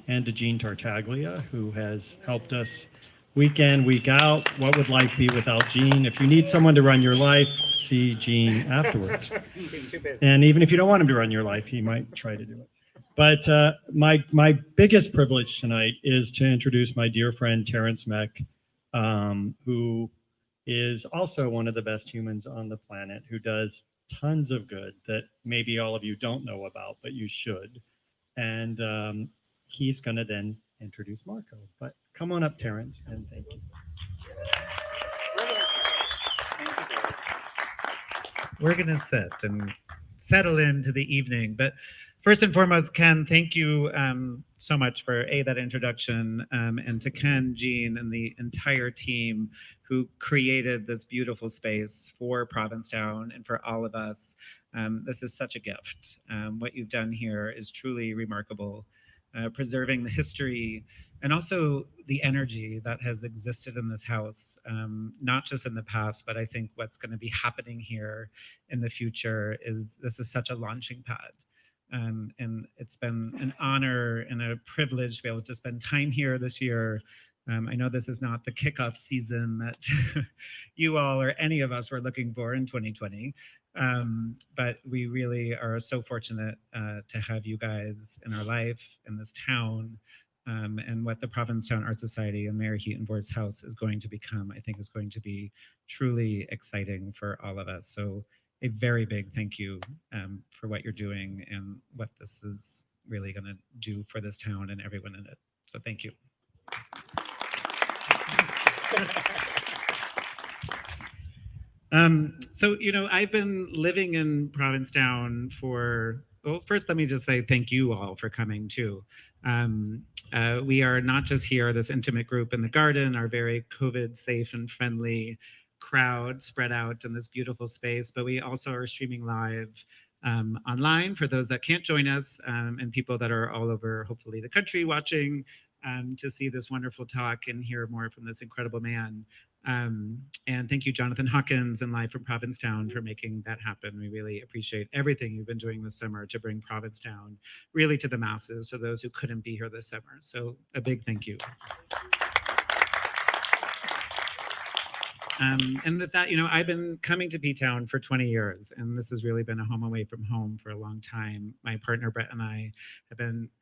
and to Jean Tartaglia, who has helped us week in, week out. What would life be without Jean? If you need someone to run your life, see Jean afterwards. He's too busy. And even if you don't want him to run your life, he might try to do it. But my biggest privilege tonight is to introduce my dear friend Terrence Meck, who is also one of the best humans on the planet, who does tons of good that maybe all of you don't know about, but you should. And he's going to then introduce Marco. But come on up, Terrence, and thank you. We're going to sit and settle into the evening. But first and foremost, Ken, thank you so much for that introduction, and to Ken, Jean, and the entire team who created this beautiful space for Provincetown and for all of us. This is such a gift. What you've done here is truly remarkable, preserving the history and also the energy that has existed in this house, not just in the past, but I think what's going to be happening here in the future is this is such a launching pad. And it's been an honor and a privilege to be able to spend time here this year. I know this is not the kickoff season that you all or any of us were looking for in 2020, but we really are so fortunate to have you guys in our life, in this town, and what the Provincetown Art Society and Mayor Heaton Vor's house is going to become, I think is going to be truly exciting for all of us. So a very big thank you for what you're doing and what this is really going to do for this town and everyone in it. So thank you. So, you know, I've been living in Provincetown for, well, first let me just say thank you all for coming too. We are not just here, this intimate group in the garden, our very COVID safe and friendly crowd spread out in this beautiful space, but we also are streaming live online for those that can't join us, and people that are all over, hopefully, the country watching to see this wonderful talk and hear more from this incredible man. And thank you, Jonathan Hawkins and Live from Provincetown, for making that happen. We really appreciate everything you've been doing this summer to bring Provincetown really to the masses, to those who couldn't be here this summer. So a big thank you. And with that, you know, I've been coming to P-Town for 20 years, and this has really been a home away from home for a long time. My partner, Brett, and I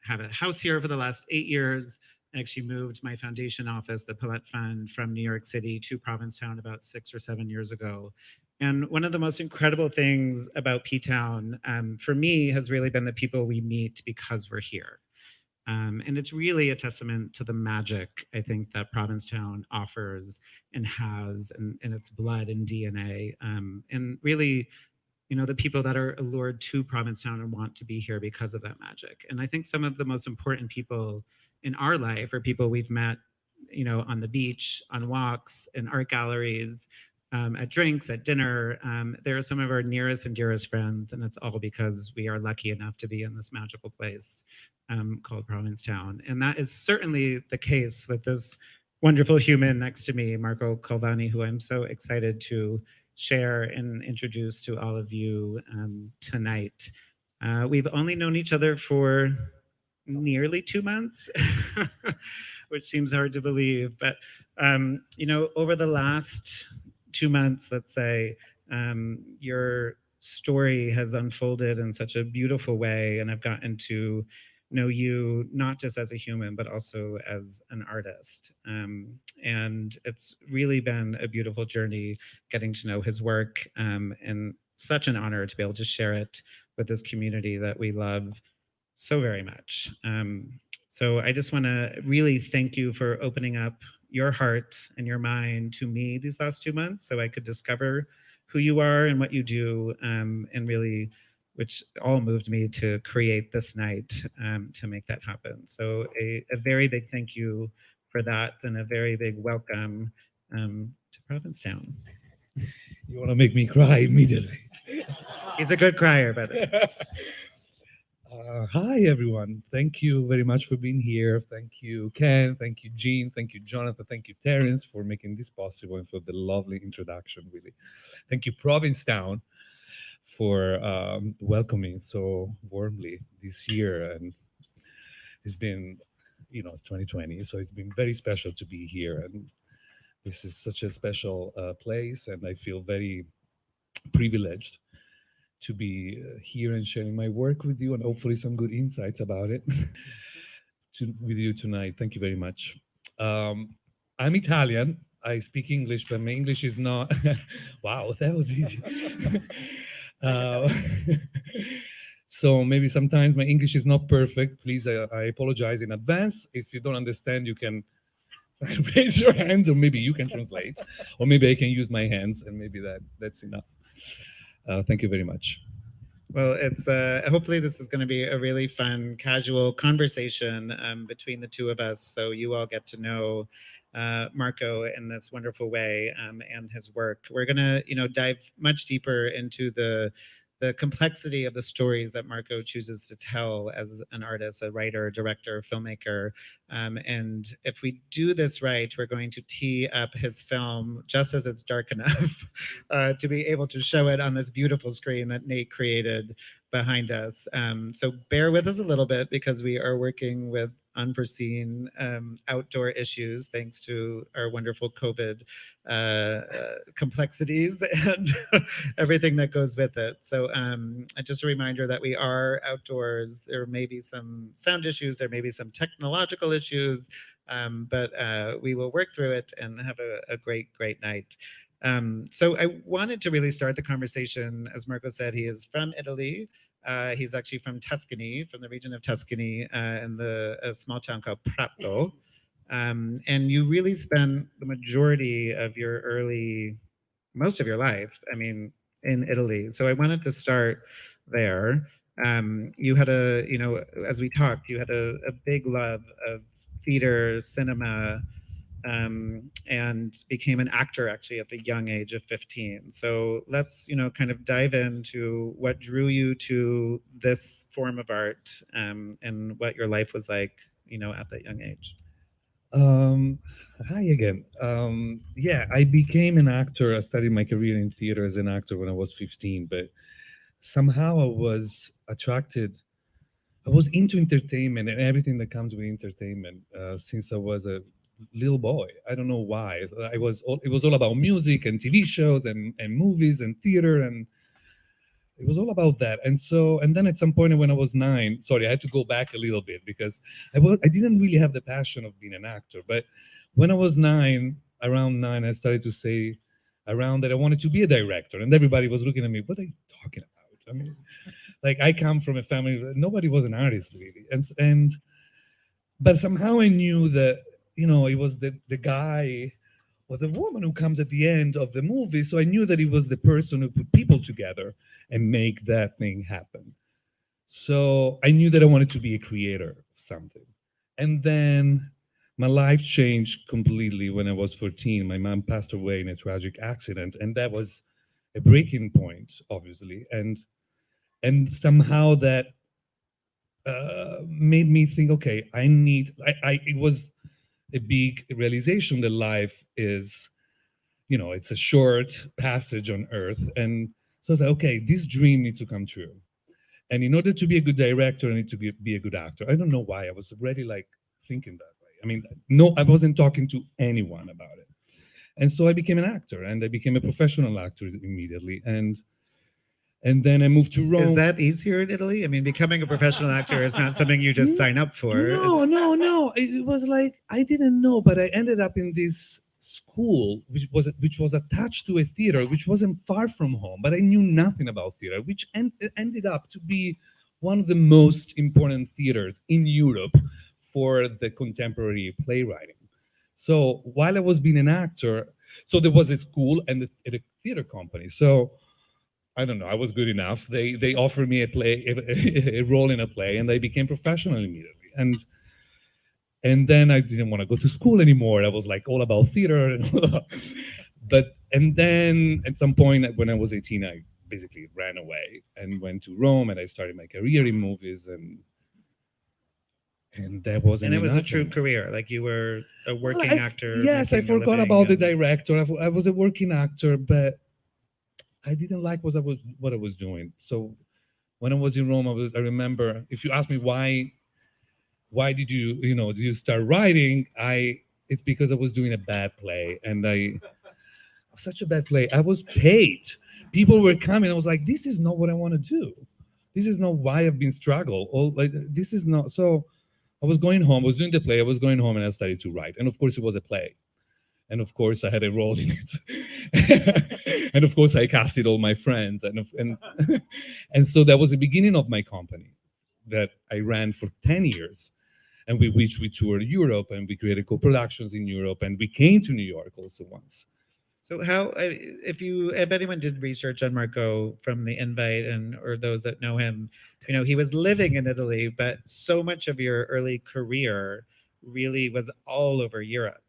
have a house here for the last 8 years. I actually moved my foundation office, the Paulette Fund, from New York City to Provincetown about 6 or 7 years ago. And one of the most incredible things about P-Town for me has really been the people we meet because we're here. And it's really a testament to the magic, I think, that Provincetown offers and has in its blood and DNA. And really, you know, the people that are allured to Provincetown and want to be here because of that magic. And I think some of the most important people in our life are people we've met, you know, on the beach, on walks, in art galleries, at drinks, at dinner. They're some of our nearest and dearest friends, and it's all because we are lucky enough to be in this magical place called Provincetown. And that is certainly the case with this wonderful human next to me, Marco Calvani, who I'm so excited to share and introduce to all of you tonight. We've only known each other for nearly 2 months, which seems hard to believe. But, you know, over the last 2 months, let's say, your story has unfolded in such a beautiful way, and I've gotten to know you not just as a human, but also as an artist. And it's really been a beautiful journey getting to know his work, and such an honor to be able to share it with this community that we love so very much. So I just want to really thank you for opening up your heart and your mind to me these last 2 months so I could discover who you are and what you do, and really, which all moved me to create this night to make that happen. So a very big thank you for that, and a very big welcome to Provincetown. You want to make me cry immediately. He's a good crier, but hi, everyone. Thank you very much for being here. Thank you, Ken. Thank you, Jean. Thank you, Jonathan. Thank you, Terrence, for making this possible and for the lovely introduction, really. Thank you, Provincetown, for welcoming so warmly this year. And it's been it's 2020, so it's been very special to be here, and this is such a special place, and I feel very privileged to be here and sharing my work with you, and hopefully some good insights about it with you tonight. Thank you very much. I'm Italian. I speak English, but my English is not. Wow, that was easy. Uh, so maybe sometimes my English is not perfect. Please, I apologize in advance. If you don't understand, you can raise your hands, or maybe you can translate, or maybe I can use my hands, and maybe that's enough. Thank you very much. Well, it's hopefully this is going to be a really fun, casual conversation between the two of us, so you all get to know Marco in this wonderful way and his work. We're going to, dive much deeper into the complexity of the stories that Marco chooses to tell as an artist, a writer, director, filmmaker. And if we do this right, we're going to tee up his film just as it's dark enough to be able to show it on this beautiful screen that Nate created behind us. So bear with us a little bit because we are working with unforeseen outdoor issues thanks to our wonderful COVID complexities and everything that goes with it. So just a reminder that we are outdoors. There may be some sound issues, there may be some technological issues, but we will work through it and have a great, great night. So I wanted to really start the conversation. As Marco said, he is from Italy. He's actually from Tuscany, from the region of Tuscany, in a small town called Prato. And you really spent the majority of most of your life, in Italy. So I wanted to start there. You had as we talked, you had a big love of theater, cinema, and became an actor actually at the young age of 15. So let's, kind of dive into what drew you to this form of art and what your life was like, at that young age. Hi again. Yeah, I became an actor. I started my career in theater as an actor when I was 15, but somehow I was attracted. I was into entertainment and everything that comes with entertainment since I was a little boy. I don't know why. It was all about music and TV shows and movies and theater, and it was all about that. And then at some point when I was 9, sorry, I had to go back a little bit because I didn't really have the passion of being an actor. But when I was around 9, I started to say around that I wanted to be a director, and everybody was looking at me. What are you talking about? I mean, like, I come from a family that nobody was an artist really, but somehow I knew that it was the guy or the woman who comes at the end of the movie. So I knew that it was the person who put people together and make that thing happen. So I knew that I wanted to be a creator of something. And then my life changed completely when I was 14. My mom passed away in a tragic accident, and that was a breaking point, obviously. And somehow that made me think, okay, it was a big realization that life is, it's a short passage on earth. And so I was like, okay, this dream needs to come true. And in order to be a good director, I need to be a good actor. I don't know why. I was already like thinking that way. I mean, no, I wasn't talking to anyone about it. And so I became an actor, and I became a professional actor immediately. And then I moved to Rome. Is that easier in Italy? I mean, becoming a professional actor is not something you just sign up for. No. It was like, I didn't know, but I ended up in this school, which was attached to a theater, which wasn't far from home, but I knew nothing about theater, which ended up to be one of the most important theaters in Europe for the contemporary playwriting. So while I was being an actor, so there was a school and a theater company. So I don't know, I was good enough. They offered me a role in a play, and I became professional immediately. And then I didn't want to go to school anymore. I was like all about theater. And then at some point when I was 18, I basically ran away and went to Rome, and I started my career in movies, and that wasn't And it was a enough true anymore. career. Like, you were a working actor. Yes, I making a forgot living about the and- director. I was a working actor, but I didn't like what I was doing. So when I was in Rome, I remember, if you ask me why why did did you start writing? It's because I was doing a bad play, and such a bad play. I was paid. People were coming. I was like, this is not what I want to do. This is not why I've been struggled. Or like, this is not. So I was going home. I was doing the play. I was going home, and I started to write. And of course, it was a play. And of course, I had a role in it. And of course, I casted all my friends. And so that was the beginning of my company that I ran for 10 years. And we toured Europe, and we created co-productions in Europe, and we came to New York also once. So if anyone did research on Marco from the invite or those that know him, he was living in Italy, but so much of your early career really was all over Europe,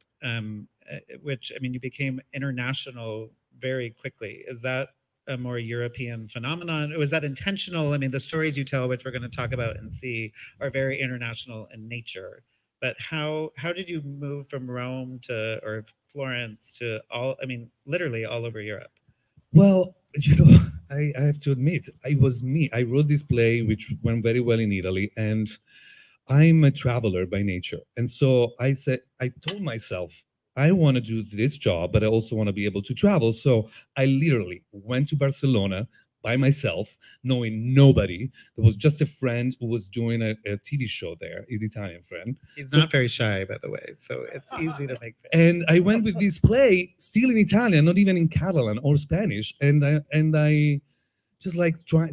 which, I mean, you became international very quickly. Is that a more European phenomenon? Or was that intentional? I mean, the stories you tell, which we're going to talk about and see, are very international in nature. But how did you move from Rome or Florence to literally all over Europe? Well, I have to admit, it was me. I wrote this play, which went very well in Italy, and I'm a traveler by nature. And so I told myself, I want to do this job, but I also want to be able to travel. So I literally went to Barcelona by myself, knowing nobody. There was just a friend who was doing a TV show there, an Italian friend. He's not very shy, by the way, so it's easy to make friends. And I went with this play, still in Italian, not even in Catalan or Spanish. And I just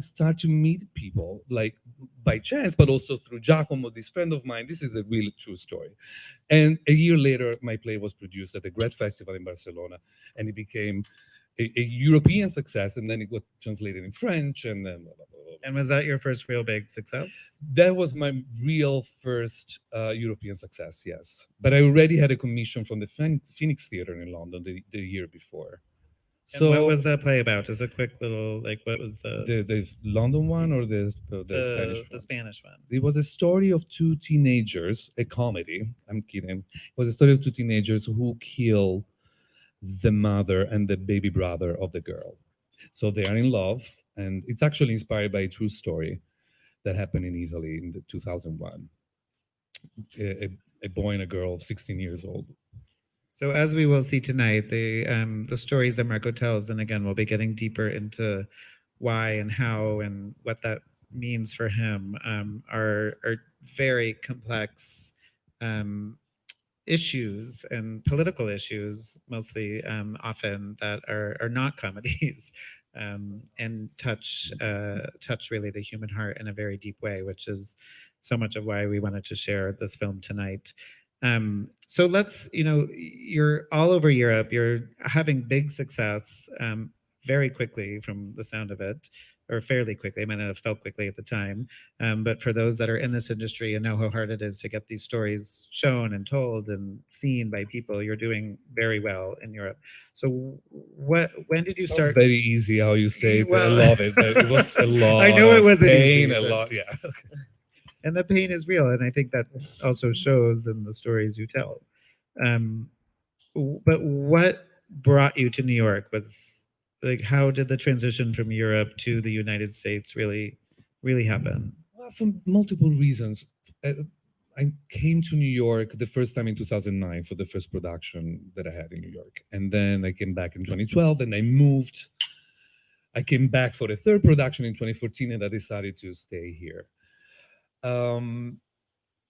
start to meet people, like by chance, but also through Giacomo, this friend of mine. This is a really true story. And a year later, my play was produced at the Great Festival in Barcelona, and it became a European success, and then it got translated in French, and then blah, blah, blah, blah. And was that your first real big success? That was my real first European success, yes. But I already had a commission from the Phoenix Theatre in London the year before. So what was that play about? Just a quick little, what was the London one or the Spanish one? The Spanish one. It was a story of two teenagers, a comedy. I'm kidding. It was a story of two teenagers who kill the mother and the baby brother of the girl. So they are in love, and it's actually inspired by a true story that happened in Italy in 2001. A boy and a girl of 16 years old. So as we will see tonight, the stories that Marco tells, and again, we'll be getting deeper into why and how and what that means for him, are very complex issues and political issues, mostly often, that are not comedies, and touch really the human heart in a very deep way, which is so much of why we wanted to share this film tonight. So let's, you're all over Europe, you're having big success very quickly from the sound of it, or fairly quickly. I might not have felt quickly at the time, but for those that are in this industry and know how hard it is to get these stories shown and told and seen by people, you're doing very well in Europe. So when did you start? It's very easy how you say it. Well, I love it. But it was a lot. I know it wasn't pain, easy, a lot. Yeah. Okay. And the pain is real, and I think that also shows in the stories you tell. But what brought you to New York? How did the transition from Europe to the United States really happen? Well, for multiple reasons. I came to New York the first time in 2009 for the first production that I had in New York. And then I came back in 2012, and I moved. I came back for the third production in 2014, and I decided to stay here. And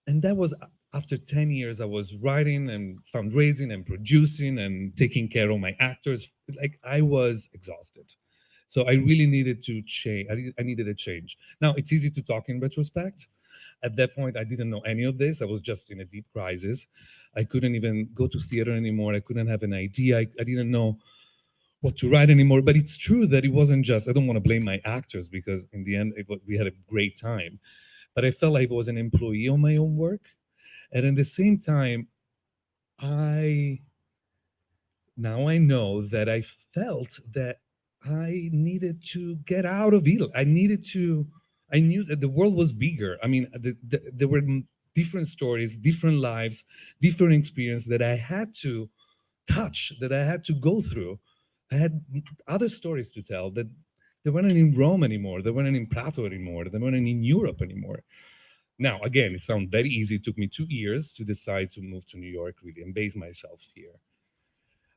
that was after 10 years. I was writing and fundraising and producing and taking care of my actors. I was exhausted. So I really needed to change. I needed a change. Now, it's easy to talk in retrospect. At that point, I didn't know any of this. I was just in a deep crisis. I couldn't even go to theater anymore. I couldn't have an idea. I didn't know what to write anymore. But it's true that it wasn't just, I don't want to blame my actors, because in the end, we had a great time. But I felt like I was an employee on my own work. And at the same time, now I know that I felt that I needed to get out of Italy. I knew that the world was bigger. I mean, there were different stories, different lives, different experiences that I had to touch, that I had to go through. I had other stories to tell that they weren't in Rome anymore. They weren't in Prato anymore. They weren't in Europe anymore. Now, again, it sounds very easy. It took me 2 years to decide to move to New York, really, and base myself here.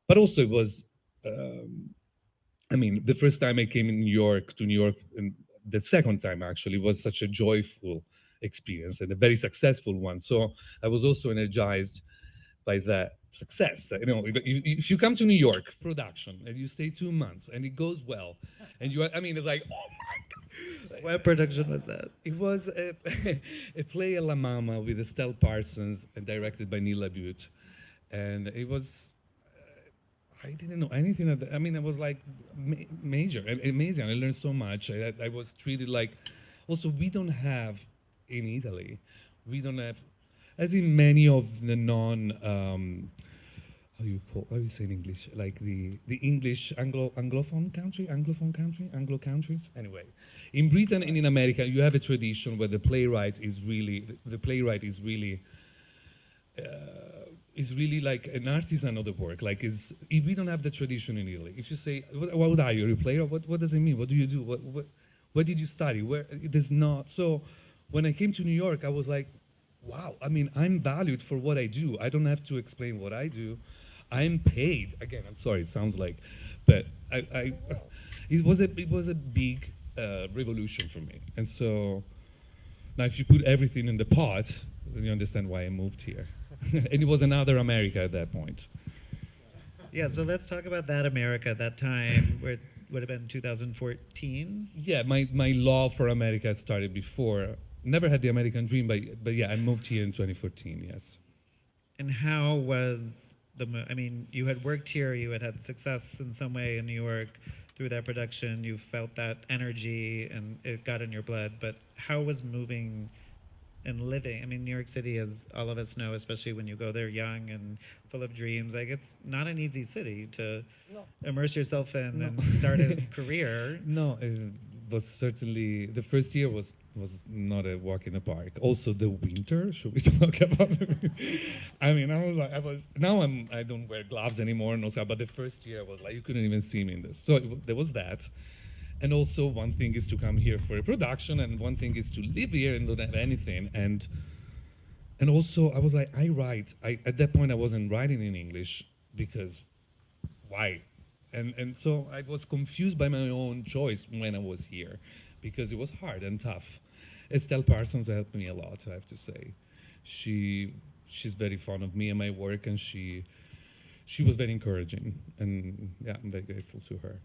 But also, it was, I mean, the first time I came in to New York, and the second time actually was such a joyful experience and a very successful one. So I was also energized by that success. You know, if you come to New York production and you stay 2 months and it goes well, and I mean, it's like, oh my God. What production was that? It was a play at La Mama with Estelle Parsons and directed by Leïla Bekhti. And it was, I didn't know anything of that. I mean, it was like major, amazing. I learned so much. I was treated like, also, we don't have in Italy, we don't have, as in many of the how you say in English, like the English Anglophone countries. Anyway, in Britain and in America, you have a tradition where the playwright is really like an artisan of the work. Like, we don't have the tradition in Italy. If you say, what are you, are you a player? What does it mean? What do you do? What did you study? Where it is not. So when I came to New York, I was like, wow, I mean, I'm valued for what I do. I don't have to explain what I do. I'm paid. Again, I'm sorry, it sounds like, but it was a big revolution for me. And so now if you put everything in the pot, then you understand why I moved here. And it was another America at that point. Yeah, so let's talk about that America, that time where it would have been 2014. Yeah, my love for America started before. Never had the American dream, but yeah, I moved here in 2014, yes. And how was I mean, you had worked here, you had success in some way in New York through that production, you felt that energy and it got in your blood, but how was moving and living? I mean, New York City, as all of us know, especially when you go there young and full of dreams, like, it's not an easy city to immerse yourself in and start a career. No, it was certainly, the first year was not a walk in the park. Also the winter, should we talk about it? I mean, I don't wear gloves anymore, no, but the first year was like, you couldn't even see me in this. So there was that. And also one thing is to come here for a production, and one thing is to live here and don't have anything. And also I was like, I write. At that point I wasn't writing in English because why? And so I was confused by my own choice when I was here because it was hard and tough. Estelle Parsons helped me a lot, I have to say. She's very fond of me and my work, and she was very encouraging. And yeah, I'm very grateful to her.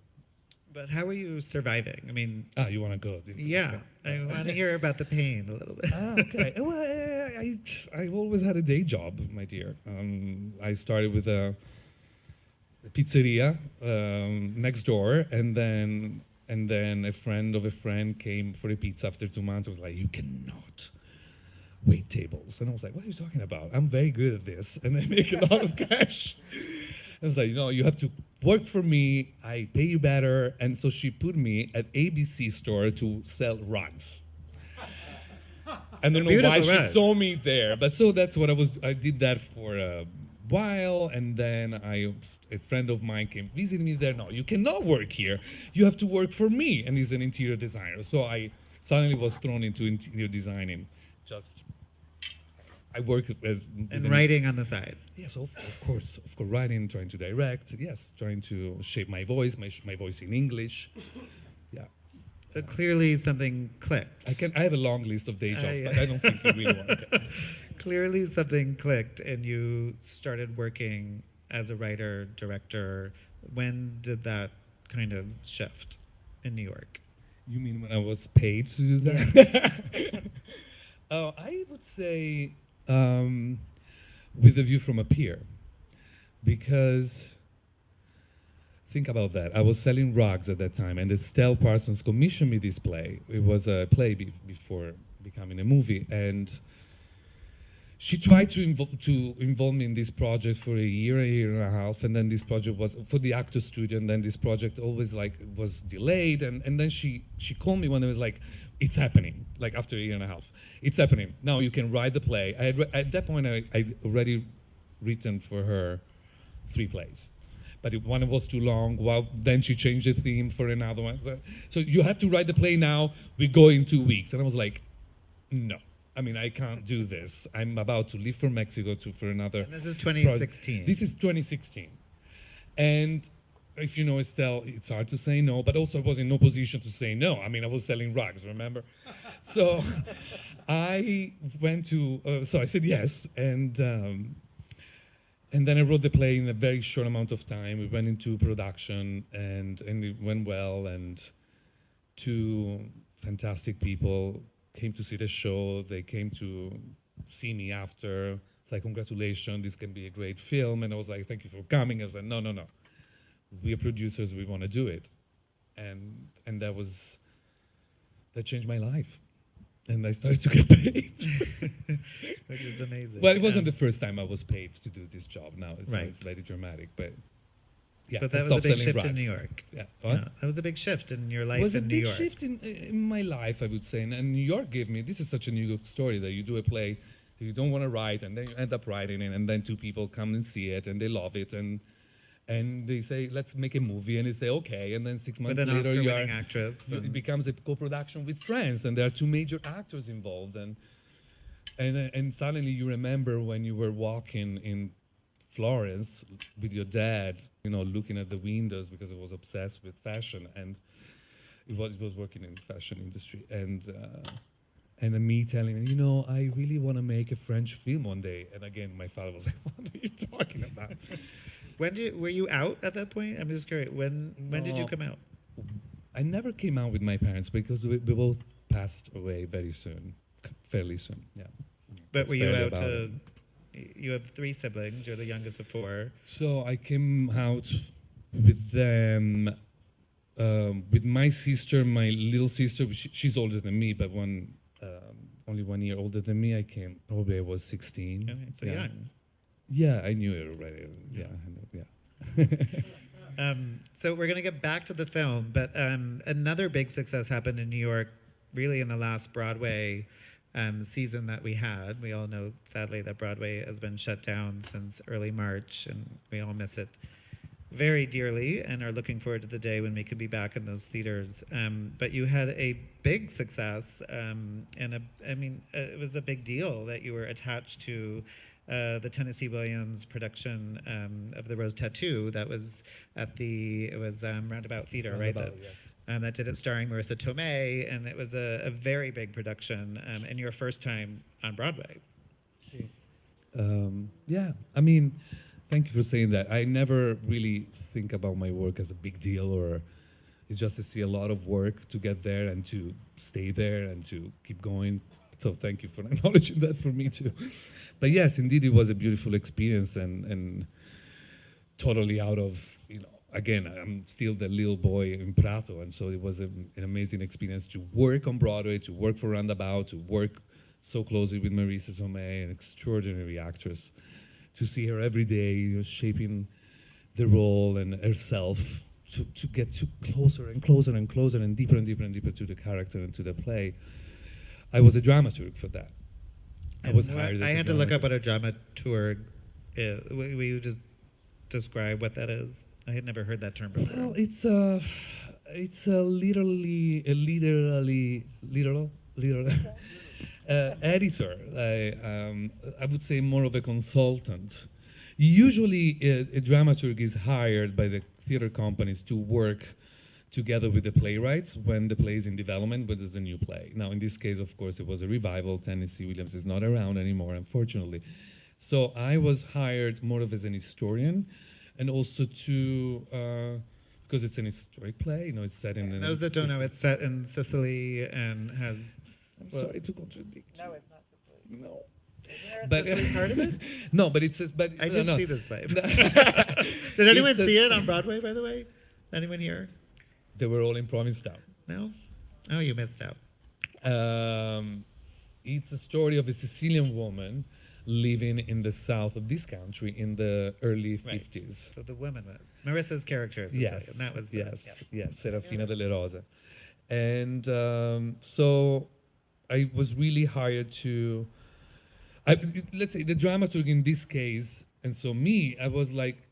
But how are you surviving? I mean, you want to go? Yeah, I want to hear about the pain a little bit. Okay. Well, I've always had a day job, my dear. I started with a pizzeria next door, and then a friend of a friend came for a pizza after 2 months. I was like, you cannot wait tables. And I was like, what are you talking about? I'm very good at this, and I make a lot of cash. I was like, you have to work for me. I pay you better. And so she put me at ABC store to sell runs. I don't know why she saw me there, but so that's what I did that for a while, and then a friend of mine came visit me there. No, you cannot work here. You have to work for me, and he's an interior designer. So I suddenly was thrown into interior designing. I work with and writing on the side. Yes, of course, writing, trying to direct. Yes, trying to shape my voice, my voice in English. Yeah. But clearly something clicked. I have a long list of day jobs, but I don't think you really want it. Clearly something clicked, and you started working as a writer, director. When did that kind of shift in New York? You mean when I was paid to do that? I would say with a view from up here, because think about that. I was selling rugs at that time, and Estelle Parsons commissioned me this play. It was a play before becoming a movie, and she tried to involve me in this project for a year and a half, and then this project was for the Actors Studio, and then this project always was delayed, and then she called me when it was like, it's happening, like after a year and a half. It's happening. Now you can write the play. At that point, I'd already written for her 3 plays. But one was too long. Well, then she changed the theme for another one. So you have to write the play now. We go in 2 weeks. And I was like, no. I mean, I can't do this. I'm about to leave for Mexico for another. And this is 2016. This is 2016. And if you know Estelle, it's hard to say no, but also I was in no position to say no. I mean, I was selling rugs, remember? So I went to, so I said yes. And then I wrote the play in a very short amount of time. We went into production and it went well. And two fantastic people came to see the show. They came to see me after. It's like, congratulations, this can be a great film. And I was like, thank you for coming. I was like, no. We are producers, we want to do it. And that changed my life. And I started to get paid. Which is amazing. Well, it wasn't the first time I was paid to do this job. Now it's, Right. it's very dramatic, but yeah. But I that was a stopped big selling shift rugs. in New York. Yeah. Yeah, What? that was a big shift in your life Was a in New big York. shift in my life, I would say. And New York gave me, this is such a New York story, that you do a play that you don't want to write, and then you end up writing it, and then two people come and see it, and they love it, and they say, let's make a movie, and they say, okay, and then 6 months With an later, you Oscar-winning are, actress. it becomes a co-production with friends, and there are two major actors involved, and suddenly you remember when you were walking in Florence with your dad, looking at the windows because he was obsessed with fashion, and he was working in the fashion industry, and then me telling him, I really want to make a French film one day, and again, my father was like, what are you talking about? Were you out at that point? I'm just curious. When did you No. come out? I never came out with my parents because we both passed away very soon, fairly soon, yeah. But were you Fairly out about to? it. You have 3 siblings. You're the youngest of 4. So I came out with them, with my sister, my little sister. She's older than me, but only 1 year older than me. I came, probably I was 16. Okay, so yeah. young. Yeah, I knew it already. Yeah, I know, yeah. So we're gonna get back to the film, but another big success happened in New York, really in the last Broadway season that we had. We all know, sadly, that Broadway has been shut down since early March, and we all miss it very dearly and are looking forward to the day when we can be back in those theaters. But you had a big success, and it was a big deal that you were attached to the Tennessee Williams production of The Rose Tattoo that was at Roundabout Theater, right? Roundabout, yes. That did it starring Marissa Tomei, and it was a very big production, and your first time on Broadway. Yeah, I mean, thank you for saying that. I never really think about my work as a big deal, or it's just to see a lot of work to get there and to stay there and to keep going. So thank you for acknowledging that for me too. But yes, indeed, it was a beautiful experience and totally out of, again, I'm still the little boy in Prato, and so it was an amazing experience to work on Broadway, to work for Roundabout, to work so closely with Marissa Tomei, an extraordinary actress, to see her every day, shaping the role and herself, to get closer and closer and closer and deeper and deeper and deeper to the character and to the play. I was a dramaturg for that. I was hired as I a had to look up dramaturg. what a dramaturg is. Will you just describe what that is? I had never heard that term before. Well, it's a literal editor. I would say more of a consultant. Usually, a dramaturg is hired by the theater companies to work together with the playwrights when the play is in development, but there's a new play. Now, in this case, of course, it was a revival. Tennessee Williams is not around anymore, unfortunately. So I was hired more of as an historian, and also to, because it's an historic play, it's set in... Those that don't know, it's set in Sicily and has... I'm sorry to contradict you. No, it's not Sicily. No. Isn't there a But Sicily part of it? no, but it says. But I no, didn't no. see this play. Did anyone It says- see it on Broadway, by the way? Anyone here? They were all in Provincetown. No? Oh, you missed out. It's a story of a Sicilian woman living in the south of this country in the early Right. 50s. So the woman, Marissa's character is Yes, Sicilian. That was the, yes, Serafina delle Rose. And so I was really hired to, let's say the dramaturg in this case, and so me, I was like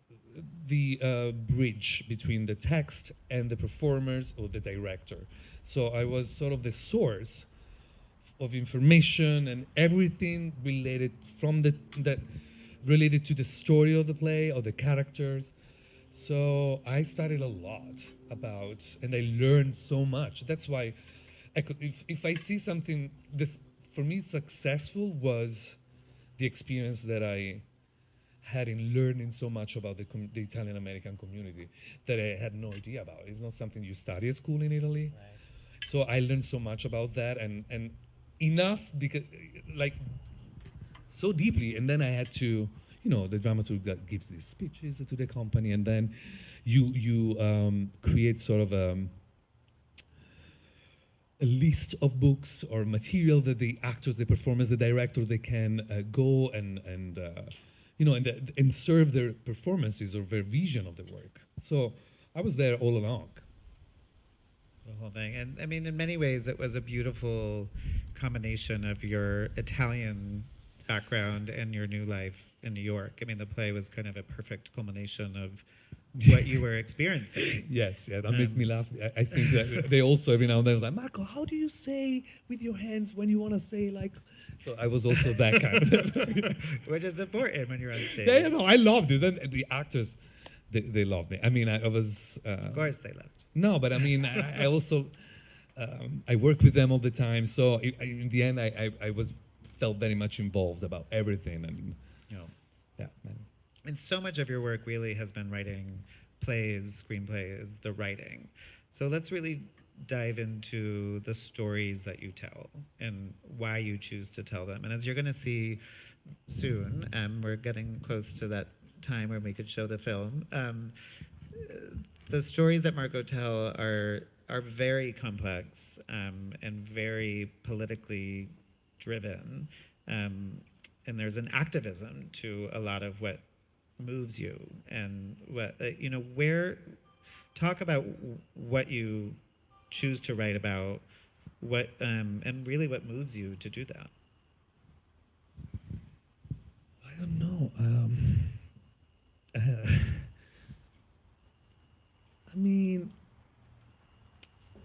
the bridge between the text and the performers or the director. So I was sort of the source of information and everything related from that related to the story of the play or the characters. So I studied a lot about, and I learned so much. That's why I could, if I see something, this for me successful was the experience that I had in learning so much about the Italian American community that I had no idea about. It's not something you study at school in Italy. Right. So I learned so much about that and enough because like so deeply. And then I had to, the dramaturg that gives these speeches to the company, and then you create sort of a list of books or material that the actors, the performers, the director, they can go and serve their performances or their vision of the work. So I was there all along. The whole thing. And I mean, in many ways, it was a beautiful combination of your Italian background and your new life in New York. I mean, the play was kind of a perfect culmination of what you were experiencing. Yes, yeah, that makes me laugh. I think that they also every now and then was like, Marco, how do you say with your hands when you want to say like? So I was also that kind of. Which is important when you're on stage. Yeah, no, I loved it. And the actors, they loved me. I mean, I was. Of course, they loved. No, but I mean, I also, I work with them all the time. So in the end, I felt very much involved about everything, and yeah. And so much of your work really has been writing plays, screenplays, the writing. So let's really dive into the stories that you tell and why you choose to tell them. And as you're going to see soon, we're getting close to that time where we could show the film. The stories that Marco tell are very complex and very politically driven. And there's an activism to a lot of what moves you and what, talk about what you choose to write about, what, and really what moves you to do that. I don't know. I mean,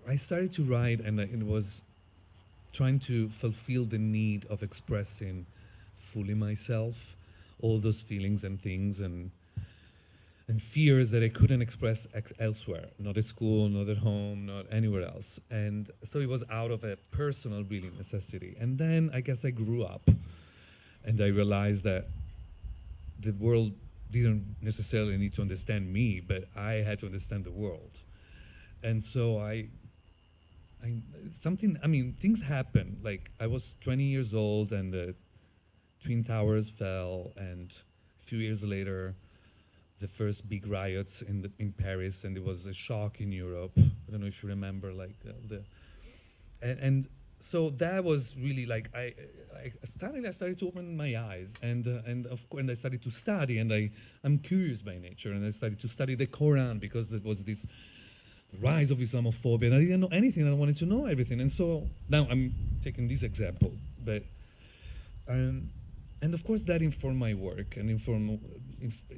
I started to write, and it was trying to fulfill the need of expressing fully myself, all those feelings and things and fears that I couldn't express elsewhere, not at school, not at home, not anywhere else. And so it was out of a personal, really, necessity. And then I guess I grew up, and I realized that the world didn't necessarily need to understand me, but I had to understand the world. And so things happen. Like, I was 20 years old, and the Twin Towers fell, and a few years later, the first big riots in Paris, and there was a shock in Europe. I don't know if you remember, like and so that was really like I started to open my eyes, and of course, and I started to study, and I'm curious by nature, and I started to study the Quran because there was this rise of Islamophobia, and I didn't know anything. I wanted to know everything, and so now I'm taking this example, but. And of course, that informed my work and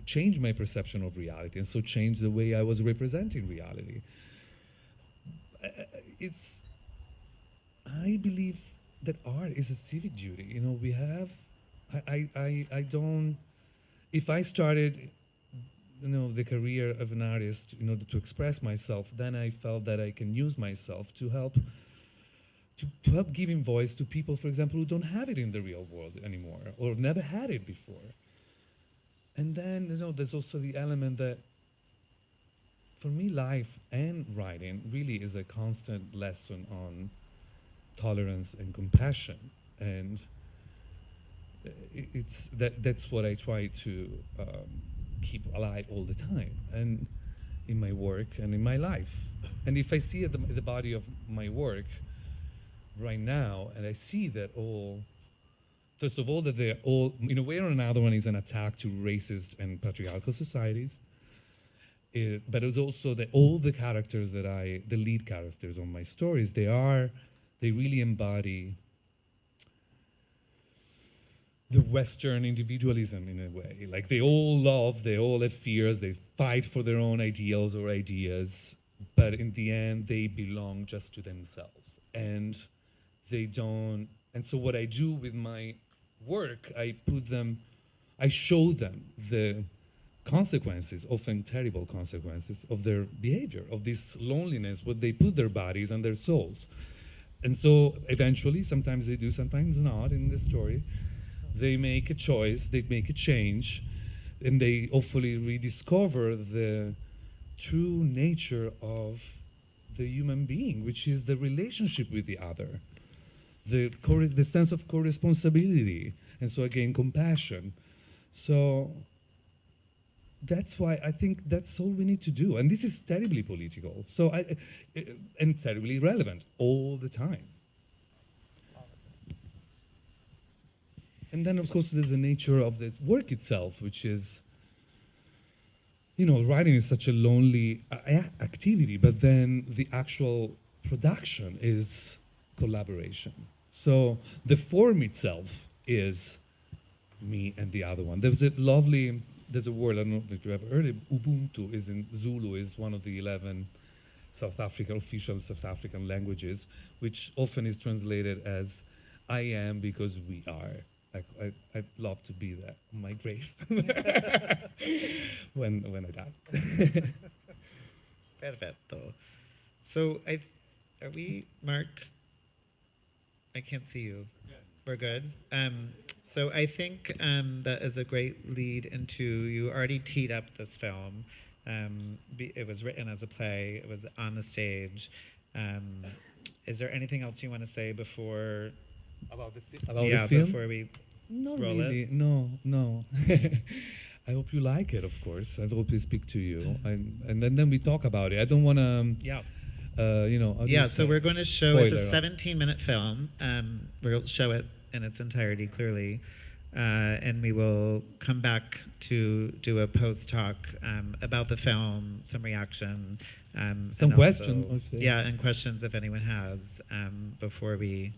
changed my perception of reality, and so changed the way I was representing reality. I believe that art is a civic duty. We have. I don't. If I started, the career of an artist in order to express myself, then I felt that I can use myself to help. To help giving voice to people, for example, who don't have it in the real world anymore or never had it before. And then, there's also the element that, for me, life and writing really is a constant lesson on tolerance and compassion. And that's what I try to keep alive all the time, and in my work and in my life. And if I see the body of my work right now, and I see that first of all, that they're all, in a way or another one, is an attack to racist and patriarchal societies. But it's also that all the characters the lead characters on my stories, they really embody the Western individualism in a way. Like, they all love, they all have fears, they fight for their own ideals or ideas, but in the end, they belong just to themselves. And they don't And so what I do with my work, I show them the consequences, often terrible consequences, of their behavior, of this loneliness, what they put their bodies and their souls. And so eventually, sometimes they do, sometimes not in the story, they make a choice, they make a change, and they hopefully rediscover the true nature of the human being, which is the relationship with the other, the sense of co-responsibility, and so again, compassion. So that's why I think that's all we need to do. And this is terribly political, and terribly relevant all the time. And then, of course, there's the nature of the work itself, which is, writing is such a lonely activity, but then the actual production is collaboration. So the form itself is me and the other one. There's a word, I don't know if you have heard it, Ubuntu is in Zulu, is one of the 11 official South African languages, which often is translated as I am because we are. I'd love to be that on my grave when I die. Perfetto. So are we, Mark? I can't see you. We're good. So I think that is a great lead into, you already teed up this film. It was written as a play. It was on the stage. Is there anything else you want to say before? About the film? Before we Not roll really. it? No. I hope you like it, of course. I hope we speak to you, and then we talk about it. I don't want to. Yeah. So we're going to show, it's a spoiler. 17-minute film. We'll show it in its entirety, clearly. And we will come back to do a post-talk about the film, some reaction. Some questions. And questions if anyone has, before we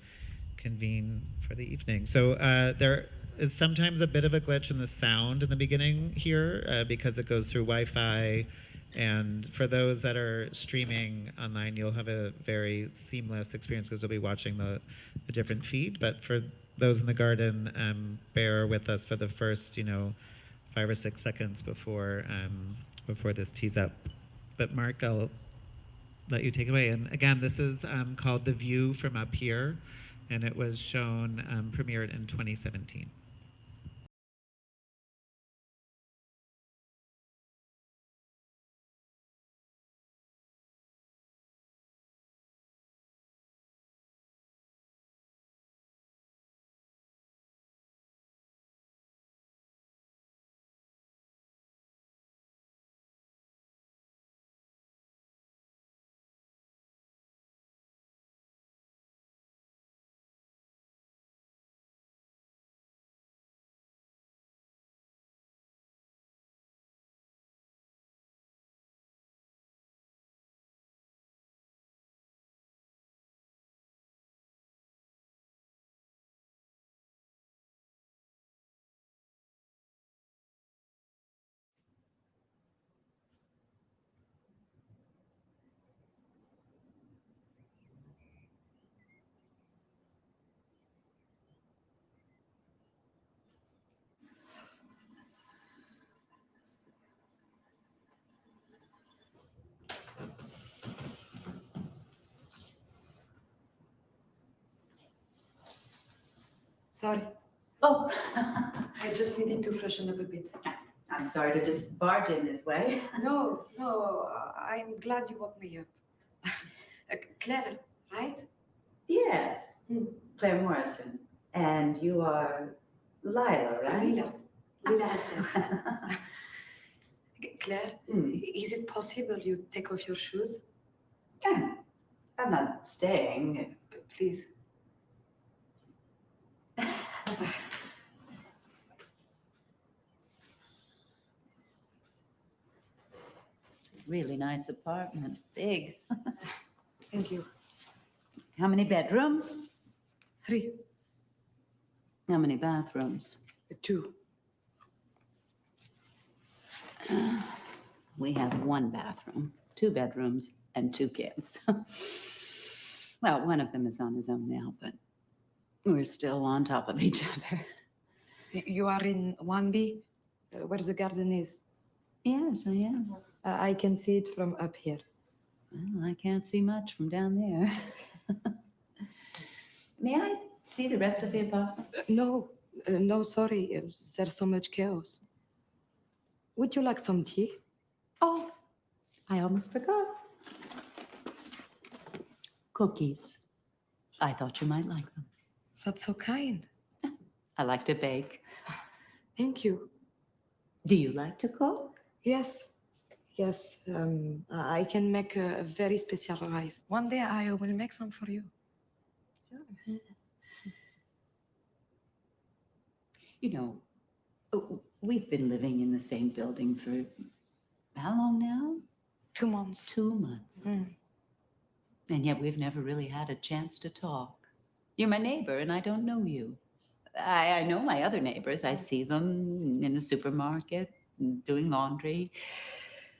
convene for the evening. So there is sometimes a bit of a glitch in the sound in the beginning here because it goes through Wi-Fi. And for those that are streaming online, you'll have a very seamless experience because you'll be watching a different feed. But for those in the garden, bear with us for the first, 5 or 6 seconds before this tees up. But Mark, I'll let you take away. And again, this is called The View from Up Here, and it was shown, premiered in 2017. Sorry, Oh, I just needed to freshen up a bit. I'm sorry to just barge in this way. No, I'm glad you woke me up. Claire, right? Yes, Hmm. Claire Morrison. And you are Leïla, right? Leïla herself. Claire, Hmm. is it possible you take off your shoes? Yeah, I'm not staying. Please. Really nice apartment, big. Thank you. How many bedrooms? 3, How many bathrooms? 2. We have 1 bathroom, 2 bedrooms, and 2 kids. Well, one of them is on his own now, but We're still on top of each other. You are in 1B, where the garden is. Yes, I am. I can see it from up here. Well, I can't see much from down there. May I see the rest of the apartment? No, sorry. There's so much chaos. Would you like some tea? Oh, I almost forgot. Cookies. I thought you might like them. That's so kind. I like to bake. Thank you. Do you like to cook? Yes. I can make a very special rice. One day I will make some for you. You know, we've been living in the same building for how long now? 2 months. 2 months. Mm. And yet we've never really had a chance to talk. You're my neighbor and I don't know you. I know my other neighbors. I see them in the supermarket, doing laundry,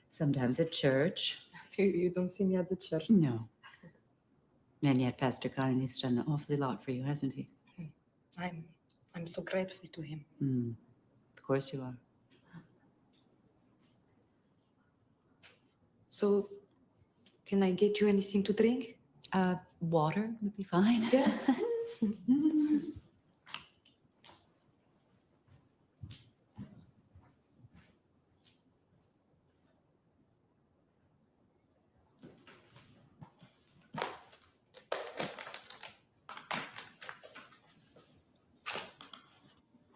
sometimes at church. You don't see me at the church. No. And yet Pastor Carney's done an awfully lot for you, hasn't he? I'm so grateful to him. Of course you are. So, can I get you anything to drink? Water would be fine. Yes.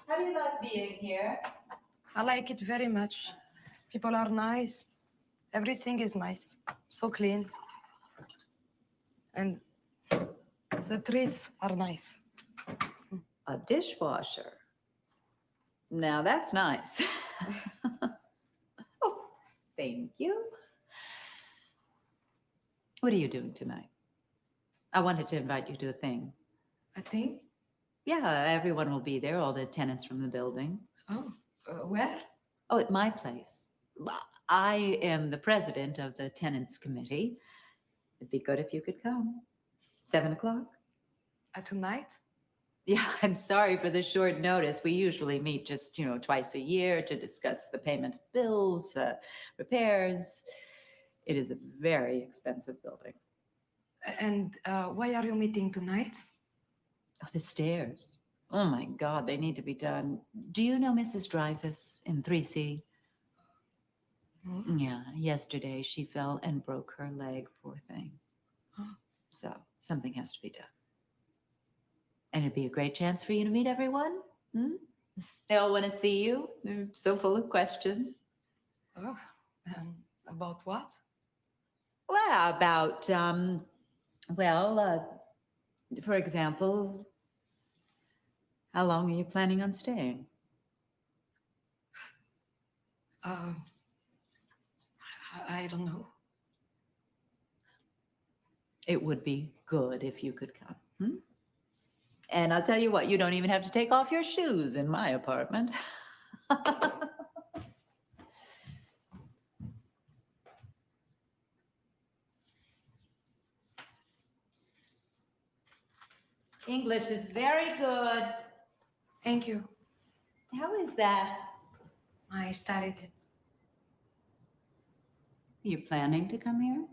How do you like being here? I like it very much. People are nice. Everything is nice. So clean. And the trees are nice. A dishwasher. Now that's nice. Oh, thank you. What are you doing tonight? I wanted to invite you to a thing. I think. Yeah, everyone will be there, all the tenants from the building. Oh, where? Oh, at my place. I am the president of the tenants committee. It'd be good if you could come. 7 o'clock? Tonight? Yeah, I'm sorry for the short notice. We usually meet just, twice a year to discuss the payment of bills, repairs. It is a very expensive building. And why are you meeting tonight? Oh, the stairs. Oh my God, they need to be done. Do you know Mrs. Dreyfus in 3C? No? Yeah, yesterday she fell and broke her leg, poor thing. So something has to be done. And it'd be a great chance for you to meet everyone. They all want to see you. They're so full of questions. Oh, about what? Well, about, for example, how long are you planning on staying? I don't know. It would be good if you could come. And I'll tell you what, you don't even have to take off your shoes in my apartment. English is very good. Thank you. How is that? I studied it. You're planning to come here?